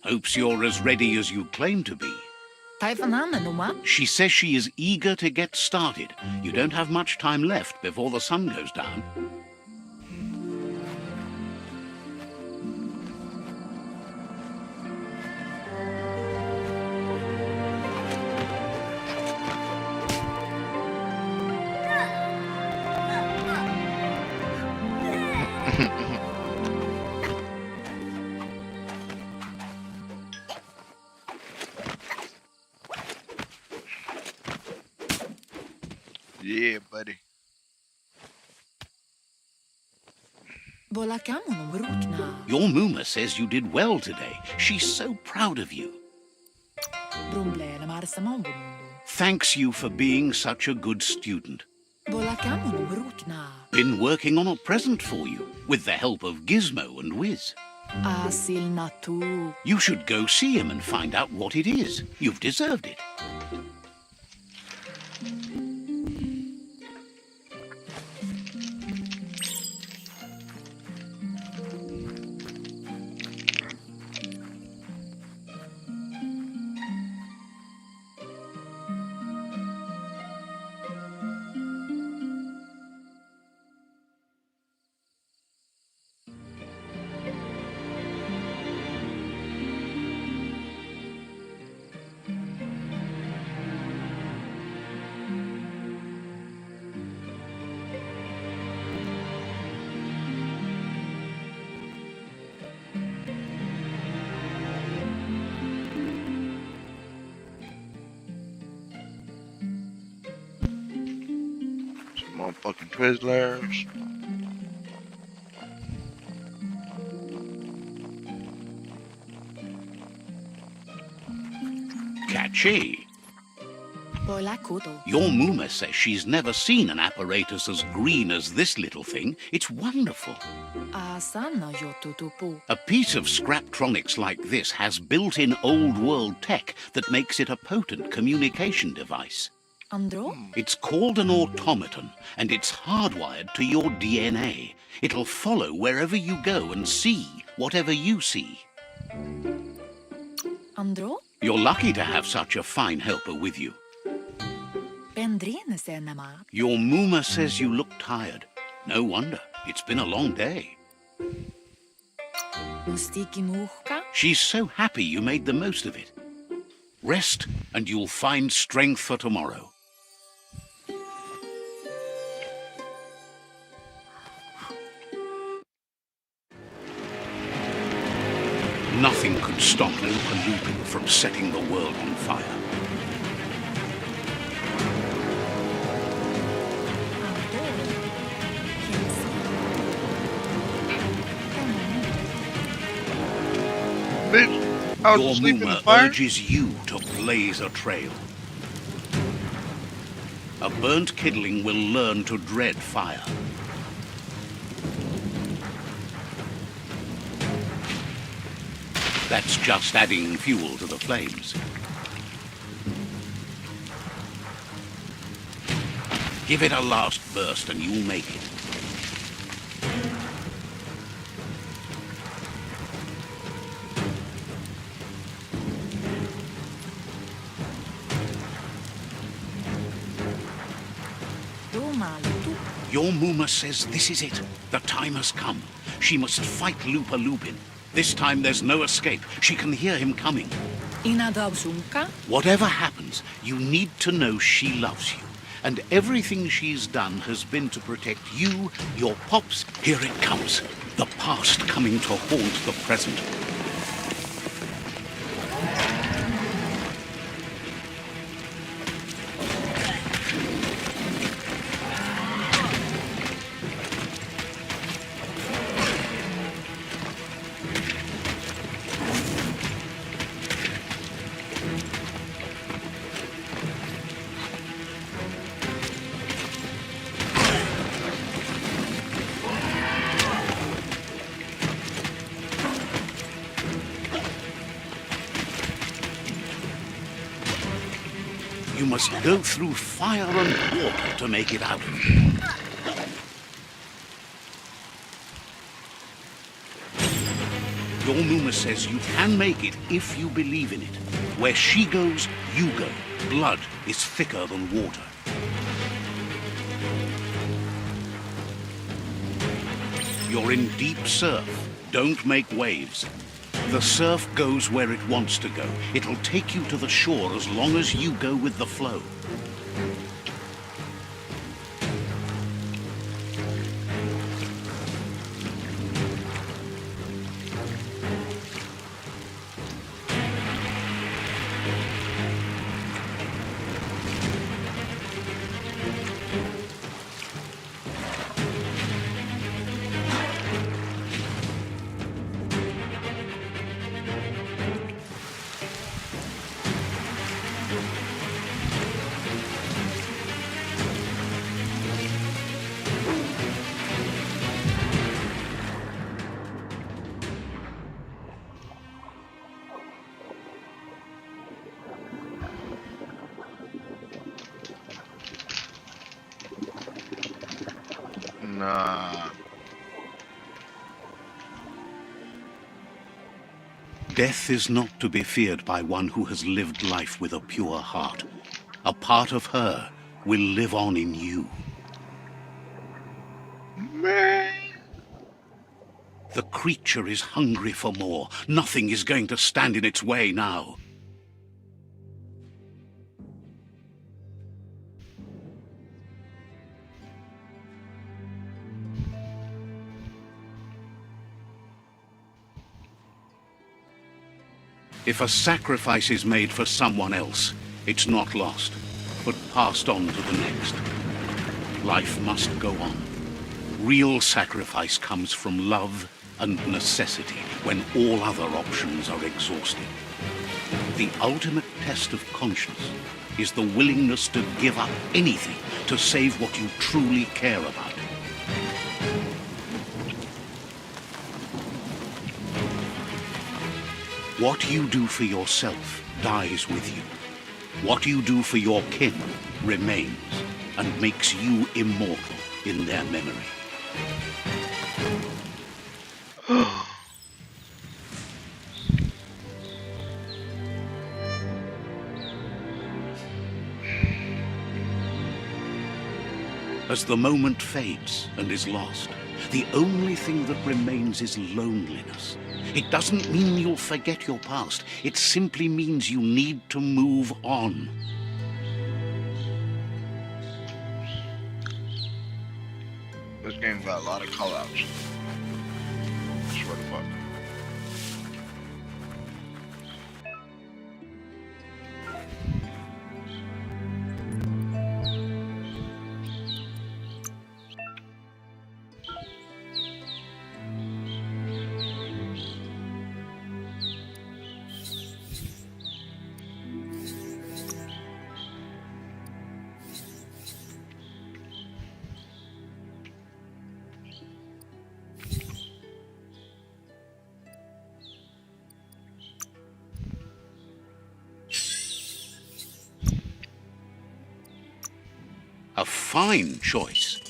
Hopes you're as ready as you claim to be. She says she is eager to get started. You don't have much time left before the sun goes down. Yeah, buddy. Your Muma says you did well today. She's so proud of you. Thanks you for being such a good student. Been working on a present for you, with the help of Gizmo and Wiz. You should go see him and find out what it is. You've deserved it. Motherfucking Twizzlers. Catchy. Your Muma says she's never seen an apparatus as green as this little thing. It's wonderful. A piece of Scraptronics like this has built-in old-world tech that makes it a potent communication device. It's called an automaton, and it's hardwired to your DNA. It'll follow wherever you go and see whatever you see. You're lucky to have such a fine helper with you. Your Muma says you look tired. No wonder. It's been a long day. She's so happy you made the most of it. Rest, and you'll find strength for tomorrow. Nothing could stop Loopa Looping from setting the world on fire. bitch. I was Your asleep in the Muma fire. urges you to blaze a trail. A burnt kidling will learn to dread fire. That's just adding fuel to the flames. Give it a last burst and you'll make it. Your Muma says this is it. The time has come. She must fight Lupa Lupin. This time there's no escape. She can hear him coming. Whatever happens, you need to know she loves you. And everything she's done has been to protect you, your pops. Here it comes. The past coming to haunt the present. You must go through fire and water to make it out of here. Your Muma says you can make it if you believe in it. Where she goes, you go. Blood is thicker than water. You're in deep surf. Don't make waves. The surf goes where it wants to go. It'll take you to the shore as long as you go with the flow. Nah. Death is not to be feared by one who has lived life with a pure heart. A part of her will live on in you. Man. The creature is hungry for more. Nothing is going to stand in its way now. If a sacrifice is made for someone else, it's not lost, but passed on to the next. Life must go on. Real sacrifice comes from love and necessity when all other options are exhausted. The ultimate test of conscience is the willingness to give up anything to save what you truly care about. What you do for yourself dies with you. What you do for your kin remains and makes you immortal in their memory. As the moment fades and is lost, the only thing that remains is loneliness. It doesn't mean you'll forget your past. It simply means you need to move on. This game got a lot of call-outs. Swear to fuck. fine choice.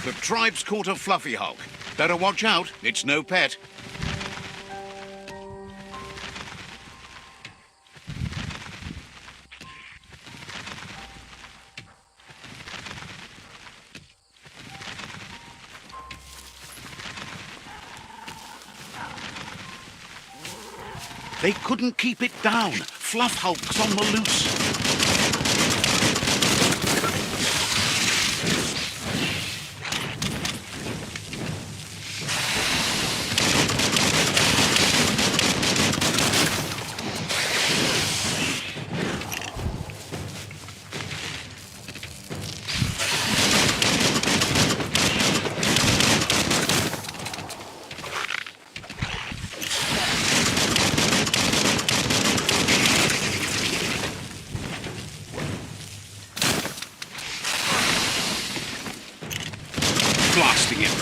The tribe's caught a fluffy hulk. Better watch out, it's no pet. They couldn't keep it down. Fluff hulk's on the loose. Blasting it.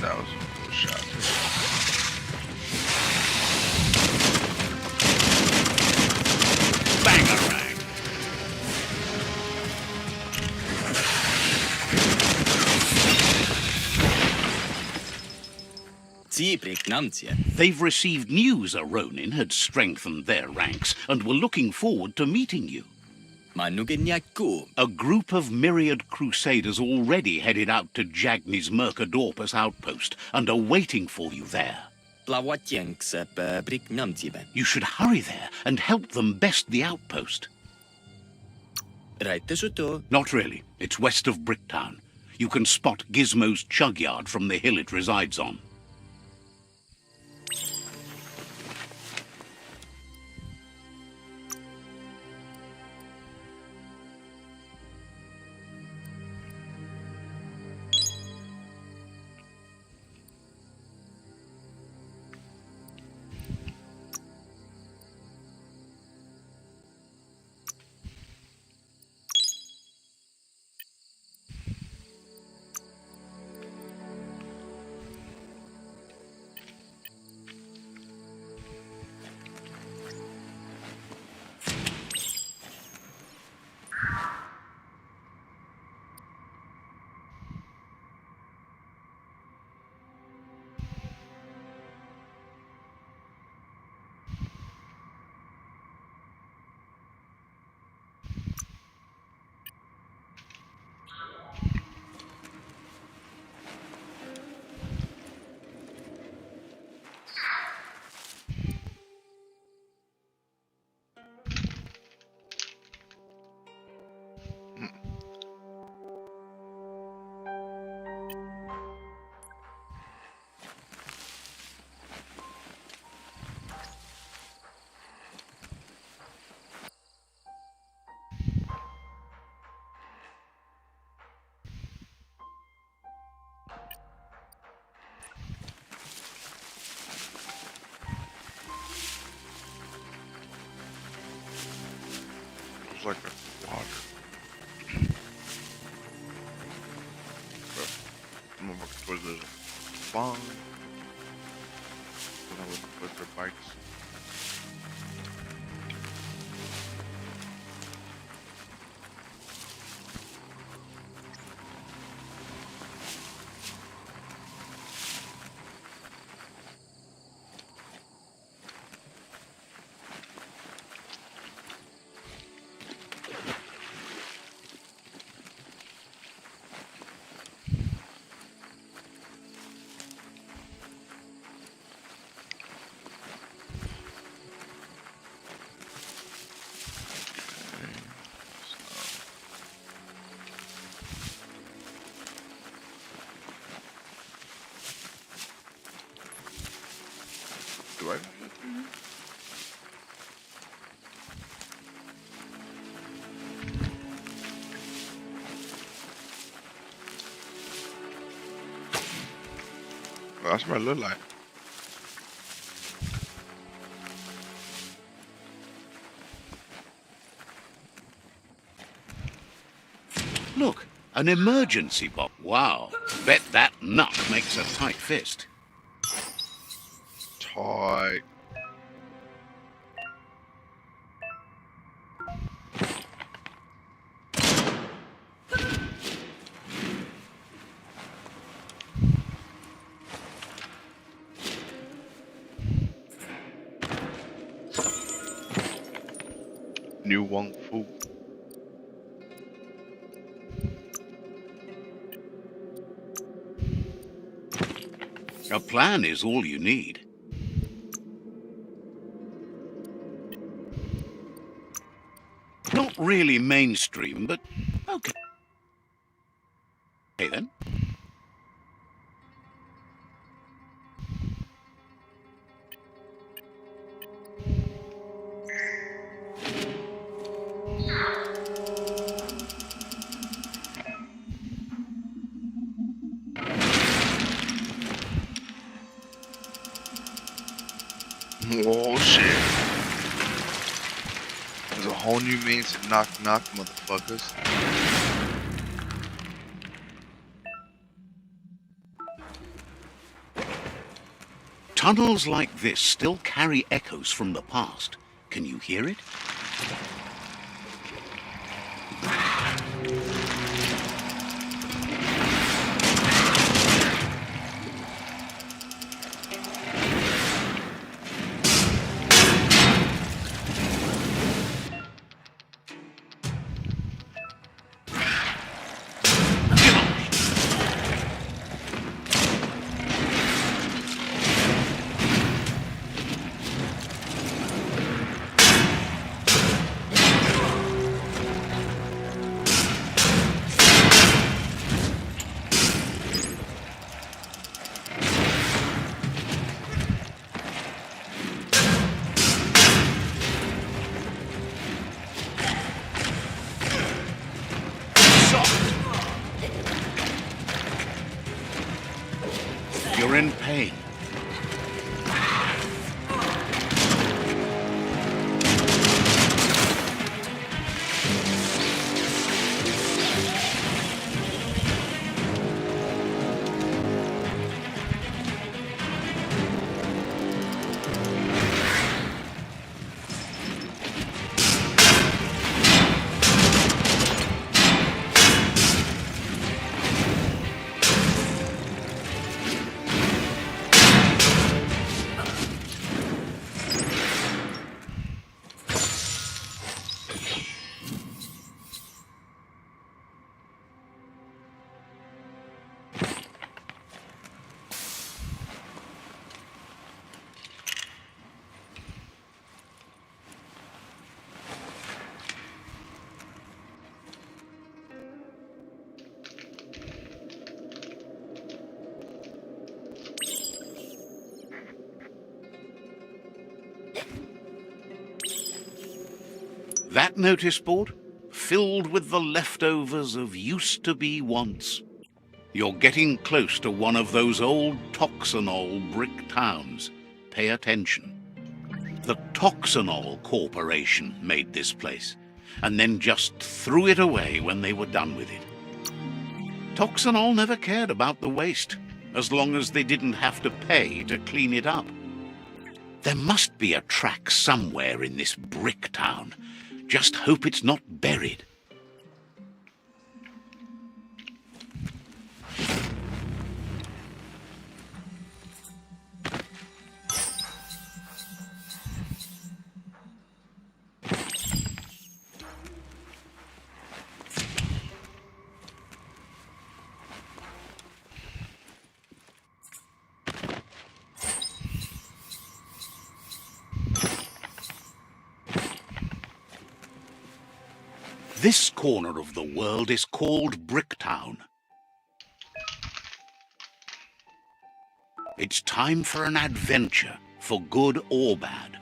That was a cool shot. Bangarang. They've received news a Ronin had strengthened their ranks and were looking forward to meeting you. A group of myriad crusaders already headed out to Jagni's Mercadorpus outpost and are waiting for you there. You should hurry there and help them best the outpost. Not really. It's west of Bricktown. You can spot Gizmo's chug yard from the hill it resides on. like a water. I'm gonna work towards the spawn. Then I look towards their bikes. Do I? Well, that's what I look like. Look, an emergency box. Wow, bet that nut makes a tight fist. Tight. New Wong Fu. A plan is all you need. Not really mainstream, but okay. Okay then. Oh shit. There's a whole new means to knock motherfuckers. Tunnels like this still carry echoes from the past. Can you hear it? You're in pain. That notice board? Filled with the leftovers of used-to-be wants. You're getting close to one of those old Toxanol brick towns. Pay attention. The Toxanol Corporation made this place. and then just threw it away when they were done with it. Toxanol never cared about the waste, as long as they didn't have to pay to clean it up. There must be a track somewhere in this brick town. Just hope it's not buried. This corner of the world is called Bricktown. It's time for an adventure, for good or bad.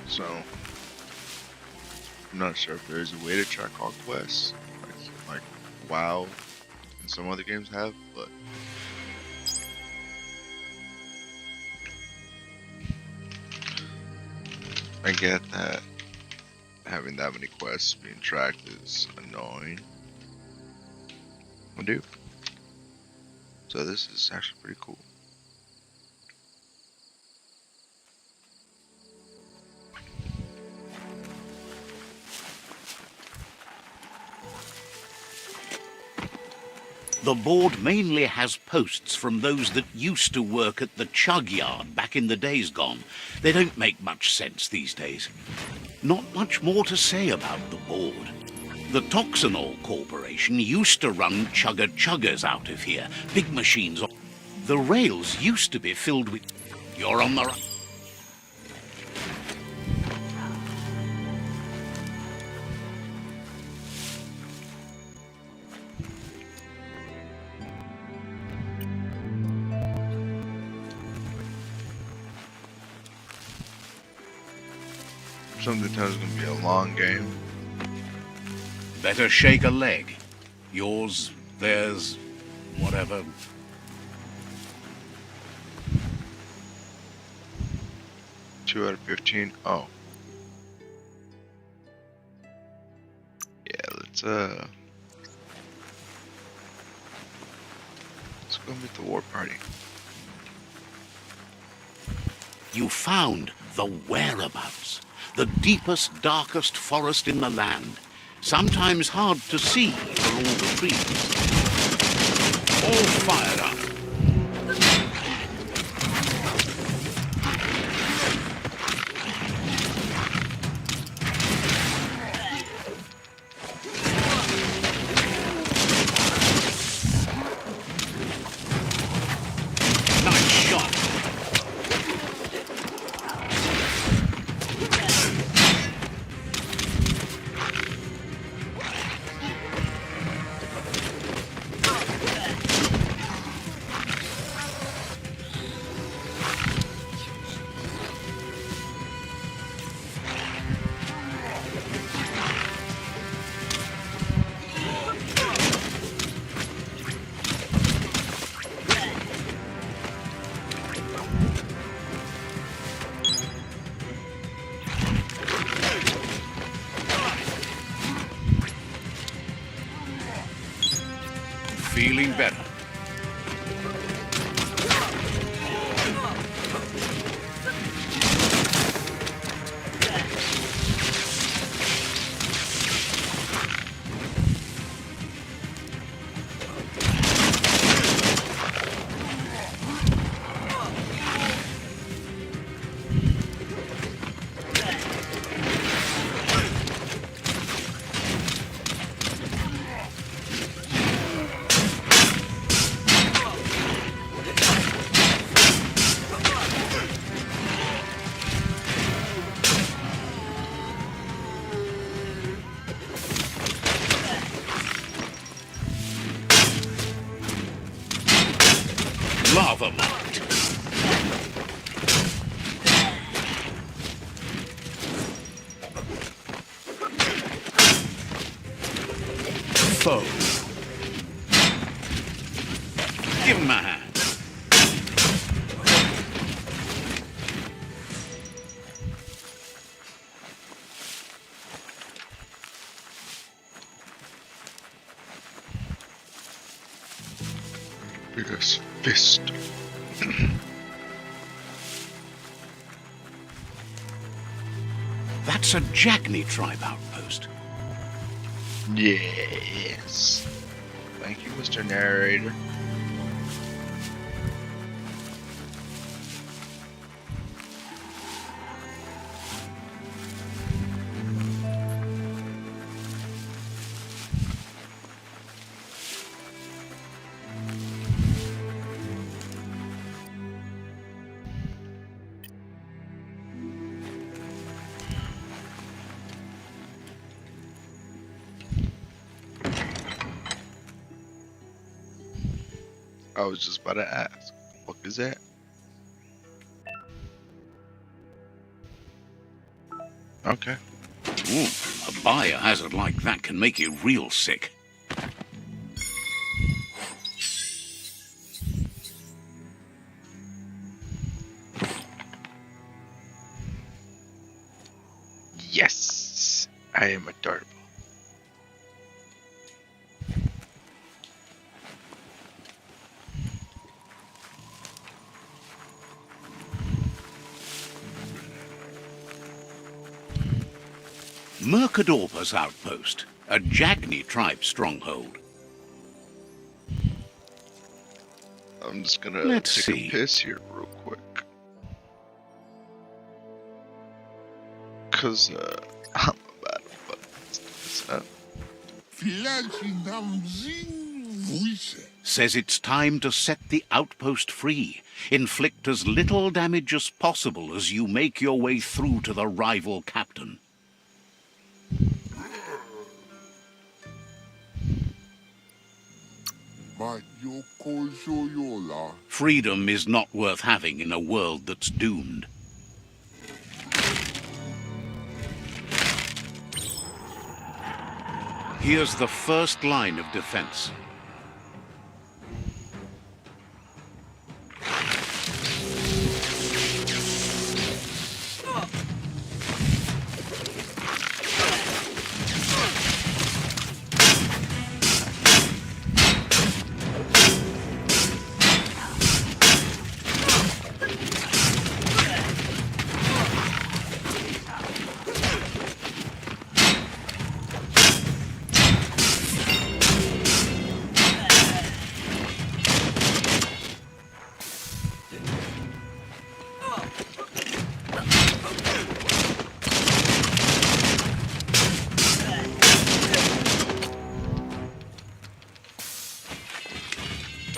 So, I'm not sure if there's a way to track all quests, like WoW and some other games have, but I get that having that many quests being tracked is annoying. I do. So this is actually pretty cool. The board mainly has posts from those that used to work at the chug yard back in the days gone. They don't make much sense these days. Not much more to say about the board. The Toxanol Corporation used to run chugger-chuggers out of here, big machines. The rails used to be filled with... You're on the right. Something tells it's gonna be a long game. Better shake a leg. Yours, theirs, whatever. Two out of 15. Oh. Yeah, let's go meet the war party. You found the whereabouts. The deepest, darkest forest in the land. Sometimes hard to see for all the trees. All fired up. Nice shot. Feeling better. Lava marked. Foe. Give him a hand. Biggest fist. That's a Jackney tribe outpost. Yes. Thank you, Mr. Narrator. I was just about to ask, what is that? Okay. Ooh, a biohazard like that can make you real sick. Yes, I am adorable. Mercadorpa's outpost, a Jackney tribe stronghold. I'm just gonna Let's take see. a piss here real quick. Cause I'm about to fuck this up. Says it's time to set the outpost free. Inflict as little damage as possible as you make your way through to the rival captain. Freedom is not worth having in a world that's doomed. Here's the first line of defense.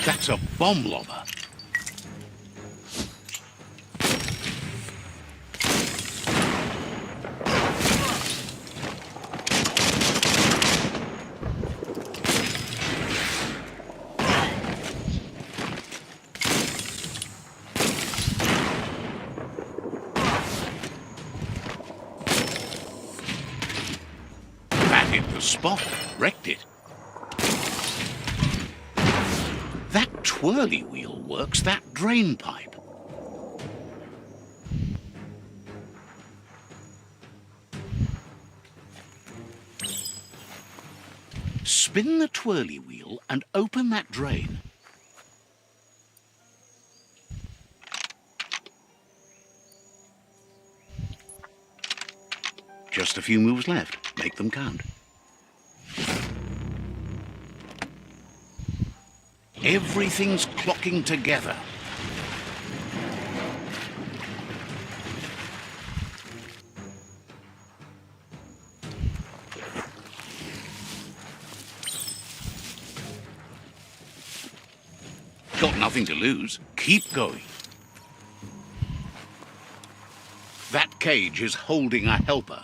That's a bomb lobber. That hit the spot, wrecked it. That twirly wheel works that drain pipe. Spin the twirly wheel and open that drain. Just a few moves left. Make them count. Everything's clocking together. Got nothing to lose. Keep going. That cage is holding a helper.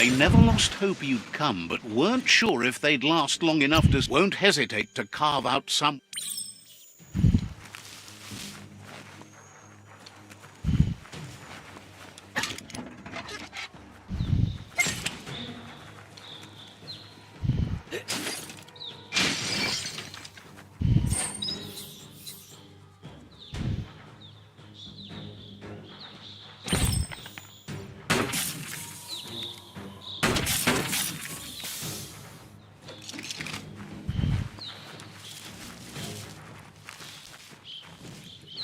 They never lost hope you'd come, but weren't sure if they'd last long enough to... Won't hesitate to carve out some...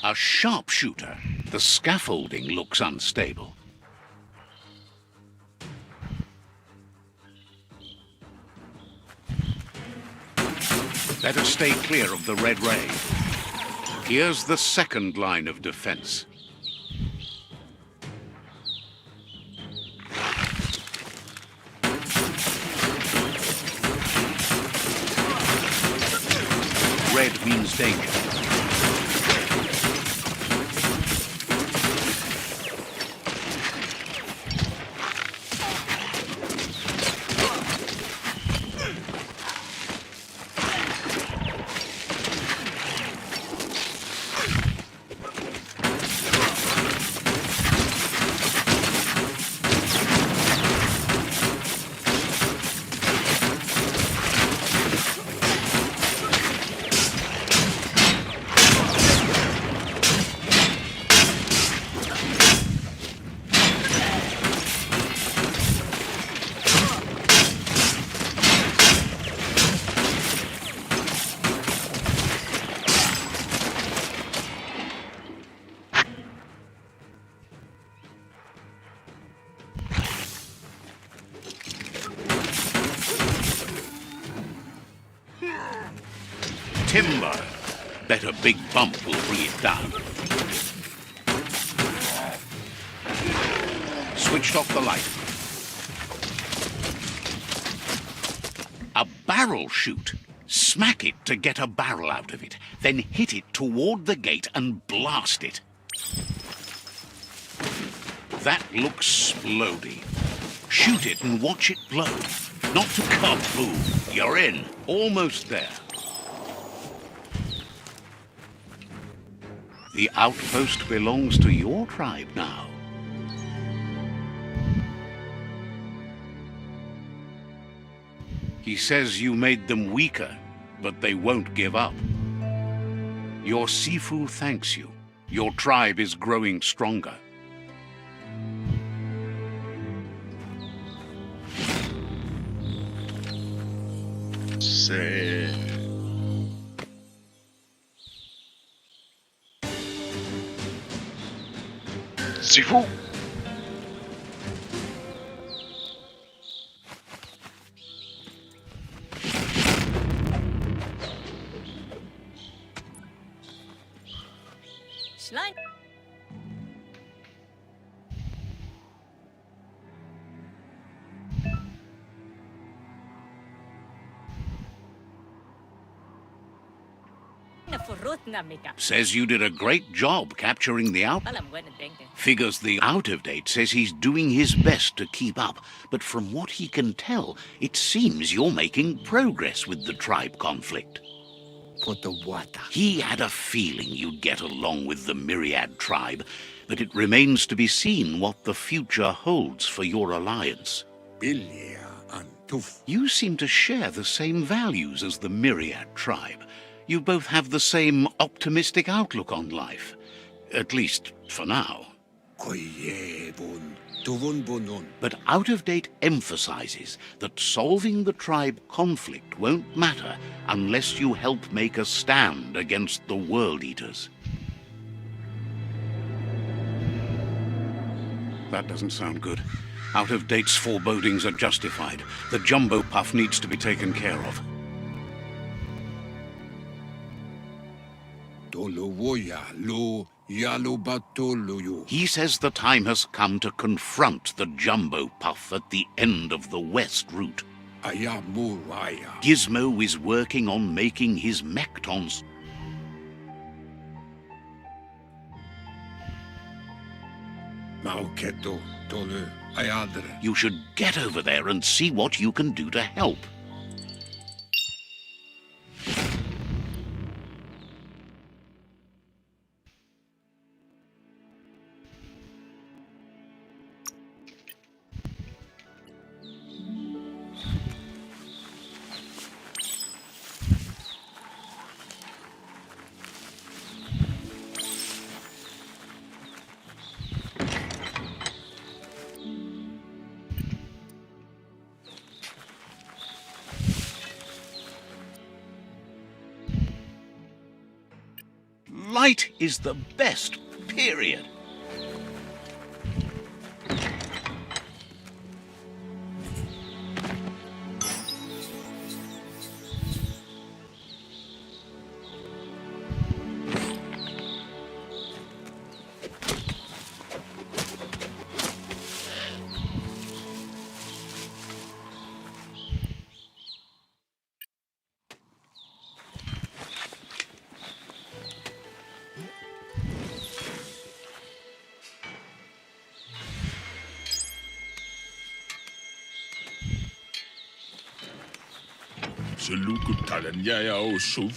A sharpshooter. The scaffolding looks unstable. Better stay clear of the red ray. Here's the second line of defense. Red means danger. Timber. Bet a big bump will bring it down. Switched off the light. A barrel shoot. Smack it to get a barrel out of it. Then hit it toward the gate and blast it. That looks splody. Shoot it and watch it blow. Not to kaboom. You're in. Almost there. The outpost belongs to your tribe now. He says you made them weaker, but they won't give up. Your Sifu thanks you. Your tribe is growing stronger. Say. Sifu. Schlein. Says you did a great job capturing the out. Figures the out-of-date says he's doing his best to keep up, but from what he can tell, it seems you're making progress with the tribe conflict. He had a feeling you'd get along with the Myriad tribe, but it remains to be seen what the future holds for your alliance. You seem to share the same values as the Myriad tribe. You both have the same optimistic outlook on life. At least, for now. But Out-of-Date emphasizes that solving the tribe conflict won't matter unless you help make a stand against the World Eaters. That doesn't sound good. Out-of-Date's forebodings are justified. The jumbo puff needs to be taken care of. He says the time has come to confront the jumbo puff at the end of the west route. Gizmo is working on making his mectons. Mauketo tolu ayadre. You should get over there and see what you can do to help. Light is the best, period.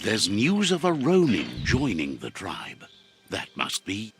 There's news of a Ronin joining the tribe. That must be...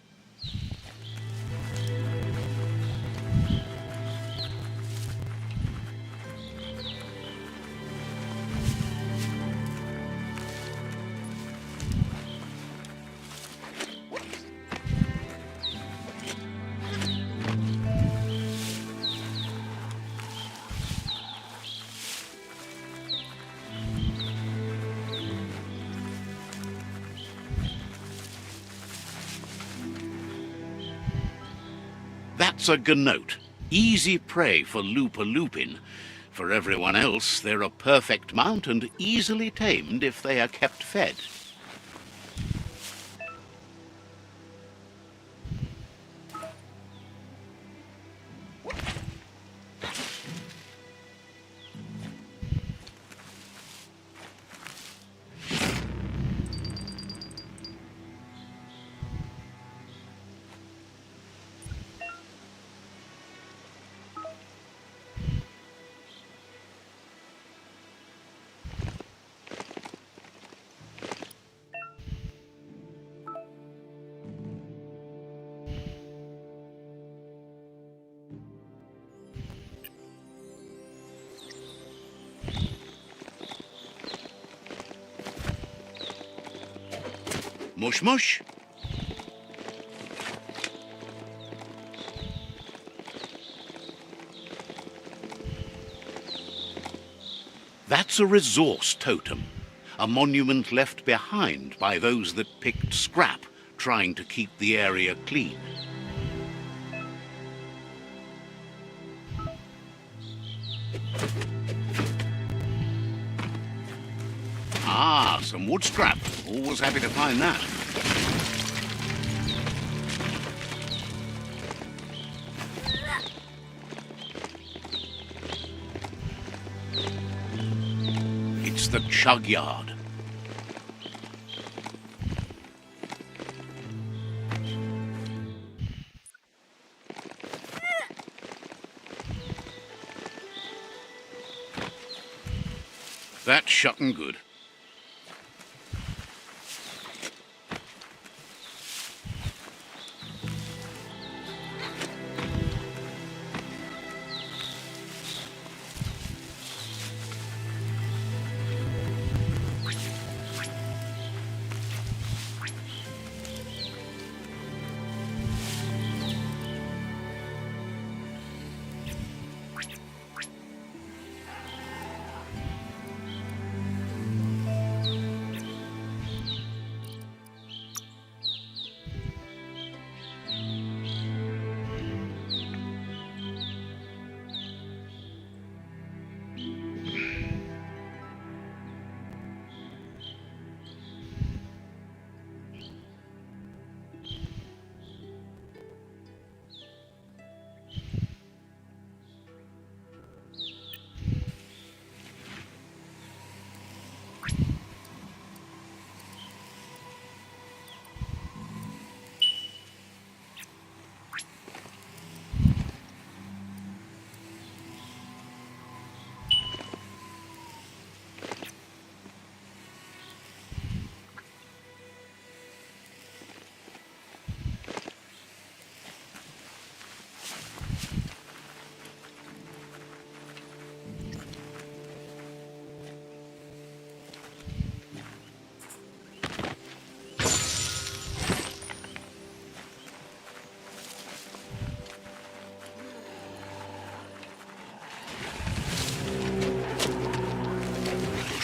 That's a ganote. Easy prey for Lupa-Lupin. For everyone else, they're a perfect mount and easily tamed if they are kept fed. Mush mush. That's a resource totem, a monument left behind by those that picked scrap, trying to keep the area clean. Ah, some wood scrap. Always happy to find that. It's the chug yard. That's shutting good.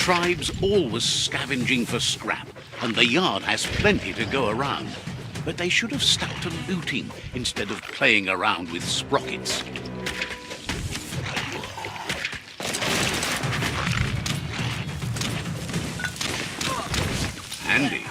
Tribes always scavenging for scrap, and the yard has plenty to go around. But they should have stuck to looting instead of playing around with sprockets. Handy.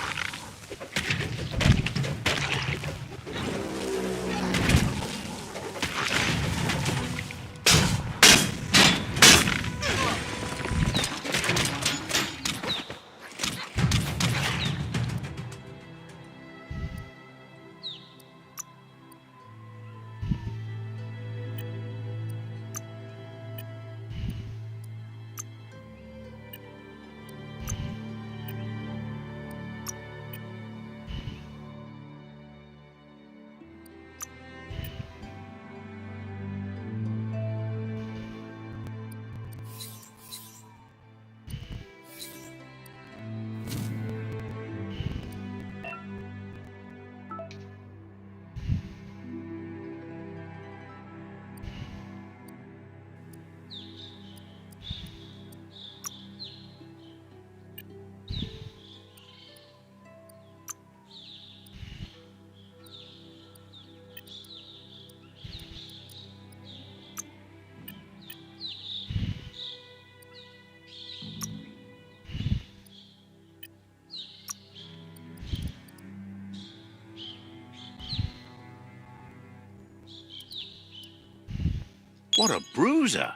What a bruiser!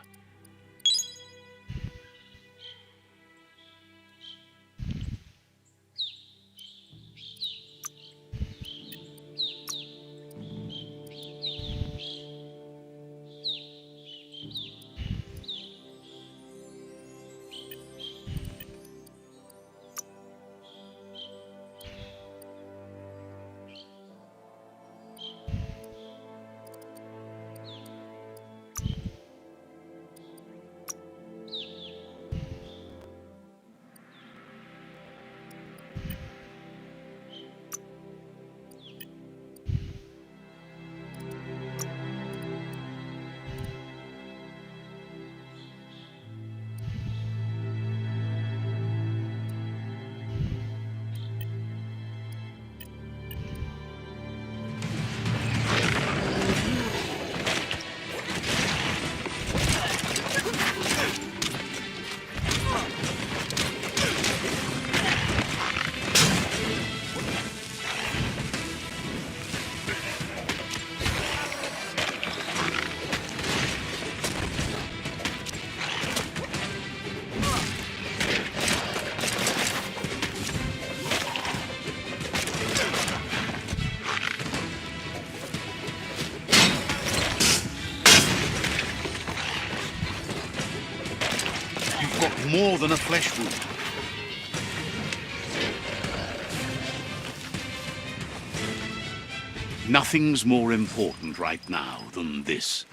You've got more than a flesh wound. Nothing's more important right now than this.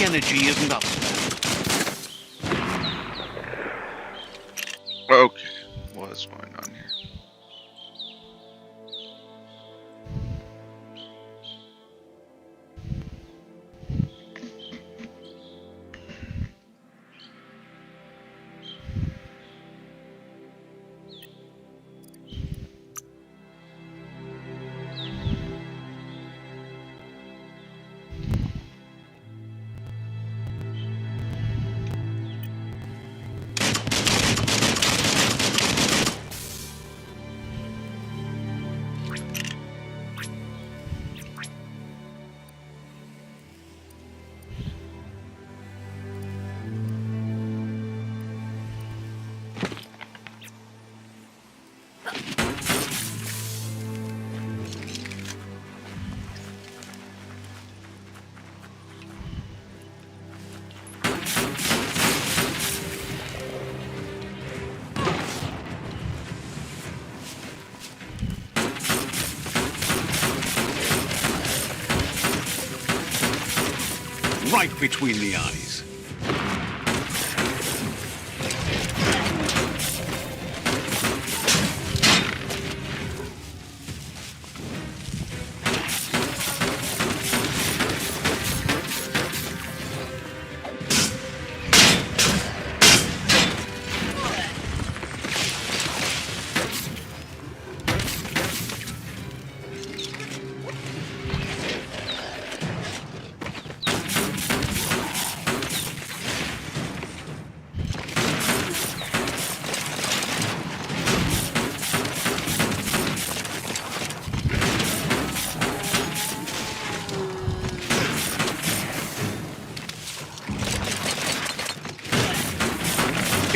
energy isn't up to that. Okay, what's going on here? Right between the eyes.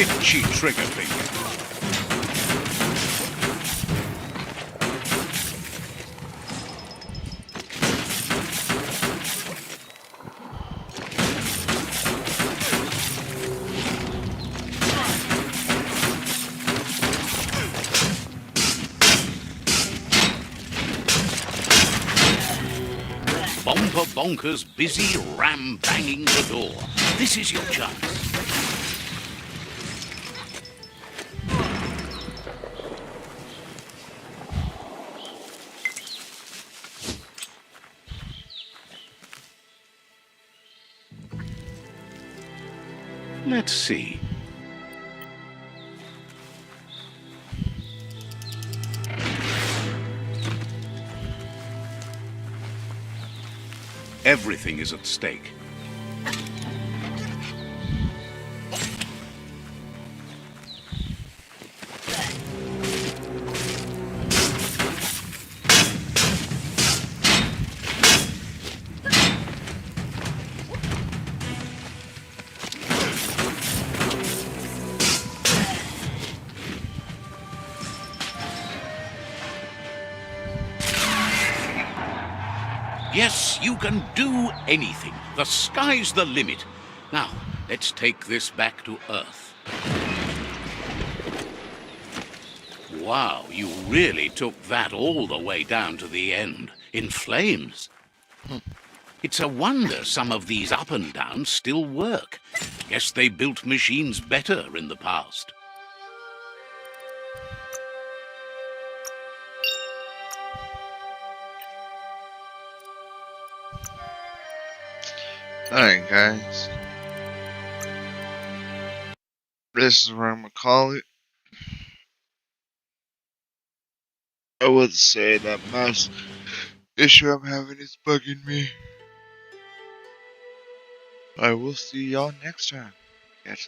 Itchy trigger finger. Bomber Bonkers busy ram-banging the door. This is your chance. Let's see. Everything is at stake. Yes, you can do anything. The sky's the limit. Now, let's take this back to Earth. Wow, you really took that all the way down to the end, in flames. It's a wonder some of these up and downs still work. Guess they built machines better in the past. Alright, guys. This is where I'm gonna call it. I would say that mouse issue I'm having is bugging me. I will see y'all next time. Catch you later.